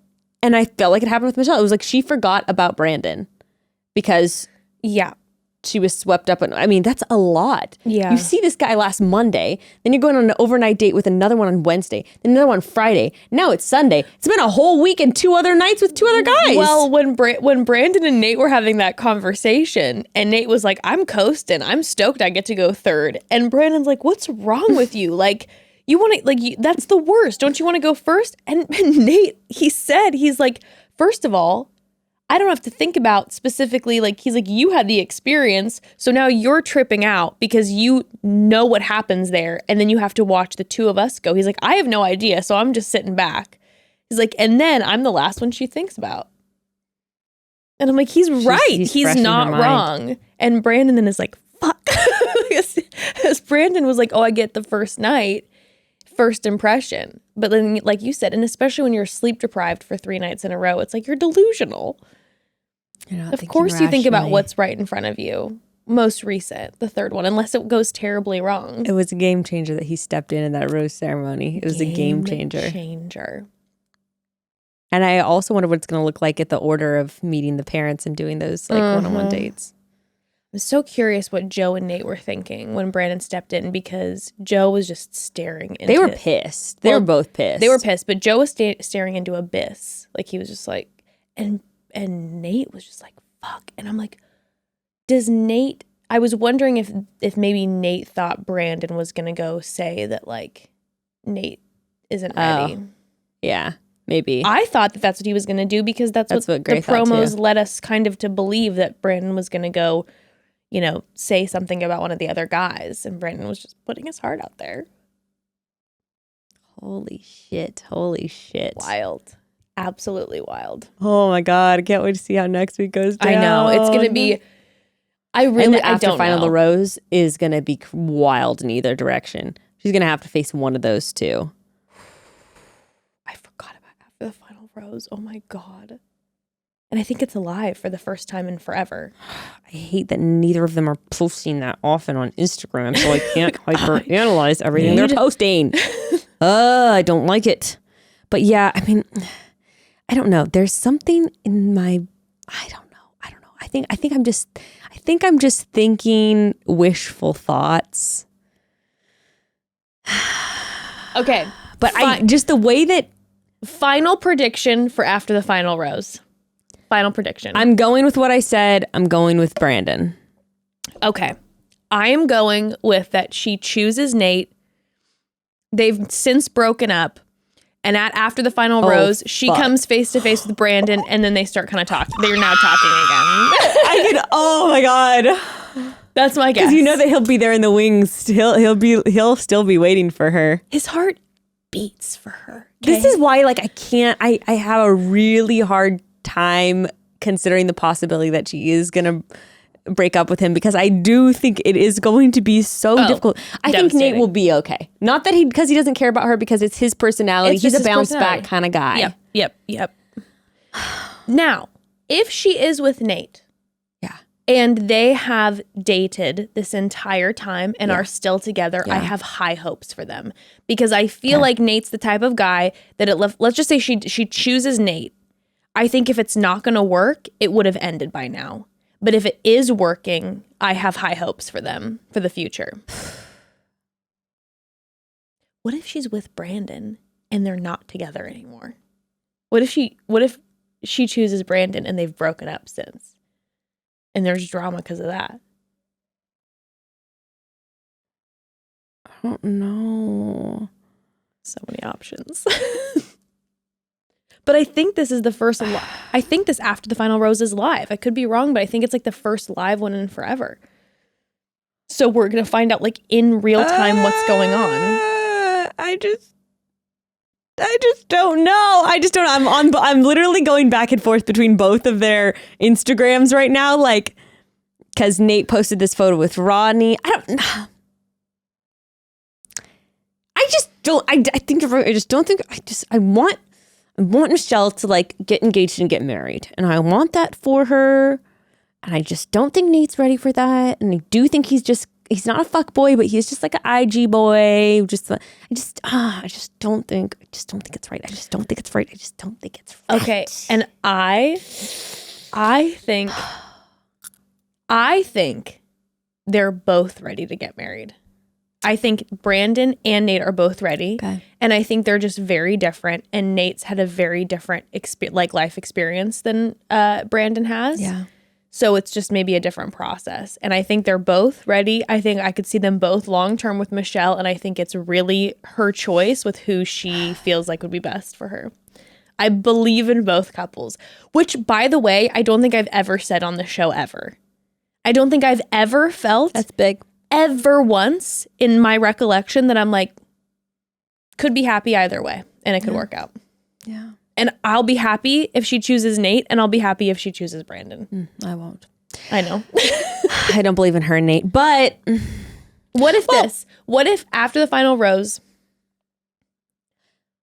and I felt like it happened with Michelle, it was like she forgot about Brandon because she was swept up. And I mean, that's a lot. Yeah. You see this guy last Monday, then you're going on an overnight date with another one on Wednesday, then another one on Friday. Now it's Sunday. It's been a whole week and 2 other nights with 2 other guys. Well, when Brandon and Nayte were having that conversation, and Nayte was like, I'm coasting. I'm stoked I get to go third. And Brandon's like, what's wrong with you? Like, you want to, like, that's the worst. Don't you want to go first? And Nayte, he's like, first of all, I don't have to think about specifically, like, he's like, you had the experience, so now you're tripping out because you know what happens there, and then you have to watch the 2 of us go. He's like, I have no idea, so I'm just sitting back. He's like, and then I'm the last one she thinks about. And I'm like, he's right. He's not wrong. And Brandon then is like, fuck. As Brandon was like, oh, I get the first night, first impression. But then, like you said, and especially when you're sleep deprived for 3 nights in a row, it's like you're delusional. Of course you think about what's right in front of you. Most recent, the 3rd one, unless it goes terribly wrong. It was a game changer that he stepped in that rose ceremony. It was a game changer. And I also wonder what it's going to look like at the order of meeting the parents and doing those like one-on-one dates. I'm so curious what Joe and Nayte were thinking when Brandon stepped in, because Joe was just staring into. They were pissed. They were both pissed. They were pissed, but Joe was staring into abyss. Like, he was just like, and Nayte was just like, fuck. And I'm like, does Nayte, I was wondering if maybe Nayte thought Brandon was going to go say that, like, Nayte isn't ready. Yeah, maybe. I thought that that's what he was going to do, because that's what the promos led us kind of to believe, that Brandon was going to go, say something about one of the other guys. And Brandon was just putting his heart out there. Holy shit. Wild. Absolutely wild. Oh my God. I can't wait to see how next week goes down. I know. It's going to be, I don't know. Final the Rose is going to be wild in either direction. She's going to have to face one of those 2. I forgot about After the Final Rose. Oh my God. And I think it's alive for the first time in forever. I hate that neither of them are posting that often on Instagram, so I can't hyper-analyze everything they're posting. I don't like it. But yeah, I mean, I don't know. There's something in my, I don't know. I think I'm just thinking wishful thoughts. Okay. But just the way that. Final prediction for After the Final Rose. Final prediction. I'm going with what I said. I'm going with Brandon. Okay. I am going with that she chooses Nayte. They've since broken up. And After the Final Rose, she comes face to face with Brandon, and then they start kind of talking. They're now talking again. Oh my God. That's my guess. Because you know that he'll be there in the wings. He'll still be waiting for her. His heart beats for her. Okay? This is why, like, I have a really hard time considering the possibility that she is gonna break up with him because I do think it is going to be so difficult. I think Nayte will be okay. Not that because he doesn't care about her, because it's his personality. He's a bounce back kind of guy. Yep. Now, if she is with Nayte, and they have dated this entire time and are still together, I have high hopes for them, because I feel like Nate's the type of guy that let's just say she chooses Nayte. I think if it's not going to work, it would have ended by now. But if it is working, I have high hopes for them for the future. What if she's with Brandon and they're not together anymore? What if she chooses Brandon and they've broken up since? And there's drama because of that. I don't know. So many options. But I think this is the first. I think this After the Final Rose is live. I could be wrong, but I think it's like the first live one in forever. So we're gonna find out like in real time what's going on. I just don't know. I just don't. I'm literally going back and forth between both of their Instagrams right now, like, because Nayte posted this photo with Rodney. I just want Michelle to like get engaged and get married, and I want that for her. And I just don't think Nate's ready for that. And I do think he's not a fuck boy, but he's just like an IG boy. I just don't think it's right. I just don't think it's right. Okay, and I think they're both ready to get married. I think Brandon and Nayte are both ready. Okay. And I think they're just very different. And Nate's had a very different life experience than Brandon has. Yeah. So it's just maybe a different process. And I think they're both ready. I think I could see them both long-term with Michelle. And I think it's really her choice with who she feels like would be best for her. I believe in both couples, which, by the way, I don't think I've ever said on the show ever. I don't think I've ever felt. That's big. Ever once in my recollection that I'm like, could be happy either way and it could work out. Yeah. And I'll be happy if she chooses Nayte, and I'll be happy if she chooses Brandon. I won't. I know. I don't believe in her and Nayte, but what if After the Final Rose,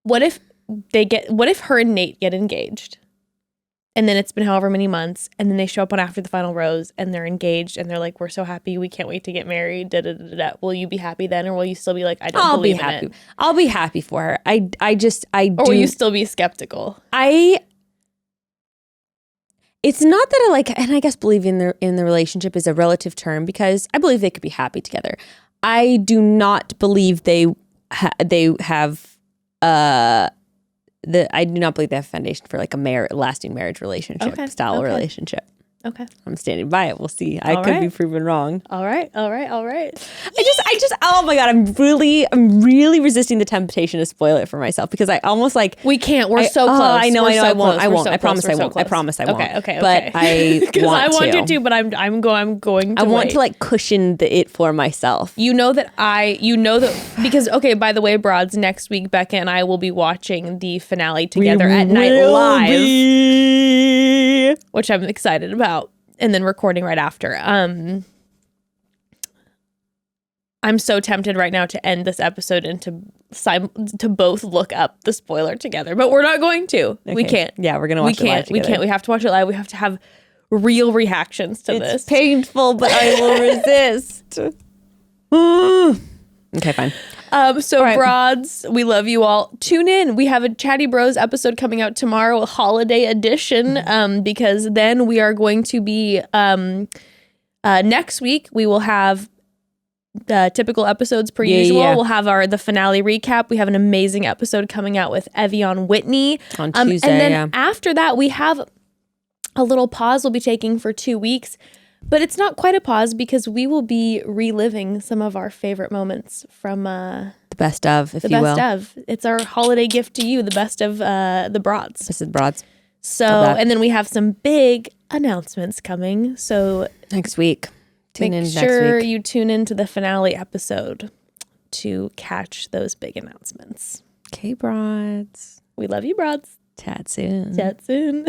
what if her and Nayte get engaged? And then it's been however many months, and then they show up on After the Final Rose and they're engaged and they're like, we're so happy, we can't wait to get married. Da, da, da, da. Will you be happy then, or will you still be like, I don't believe in it? I'll be happy for her. Or will you still be skeptical? It's not that I like, and I guess believe in the relationship is a relative term, because I believe they could be happy together. I do not believe they have I do not believe they have a foundation for like a lasting marriage relationship style relationship. Okay. I'm standing by it. We'll see. I could be proven wrong. All right. I just oh my God, I'm really resisting the temptation to spoil it for myself, because I almost like, we can't. We're so close. I know. I won't. I promise I won't. Okay. But I because I want you to, but I'm going to. I want to like cushion it for myself. You know that because by the way, broads, next week Bekah and I will be watching the finale together at night live, which I'm excited about. And then recording right after. I'm so tempted right now to end this episode and to both look up the spoiler together, but we're not going to. Okay. We can't. Yeah, we're gonna watch it live together. We can't. We have to watch it live. We have to have real reactions to this. It's painful, but I will resist. Okay, fine. So right. Broads, we love you all. Tune in. We have a Chatty Bros episode coming out tomorrow, a holiday edition, because then we are going to be, next week, we will have the typical episodes per usual. Yeah. We'll have the finale recap. We have an amazing episode coming out with Evian Whitney. On Tuesday, and then after that, we have a little pause we'll be taking for 2 weeks. But it's not quite a pause, because we will be reliving some of our favorite moments from the best of, if you will. The best of. It's our holiday gift to you, the best of the broads. This is broads. So, and then we have some big announcements coming. So next week, make sure you tune into the finale episode to catch those big announcements. Okay, broads. We love you, broads. Chat soon. Chat soon.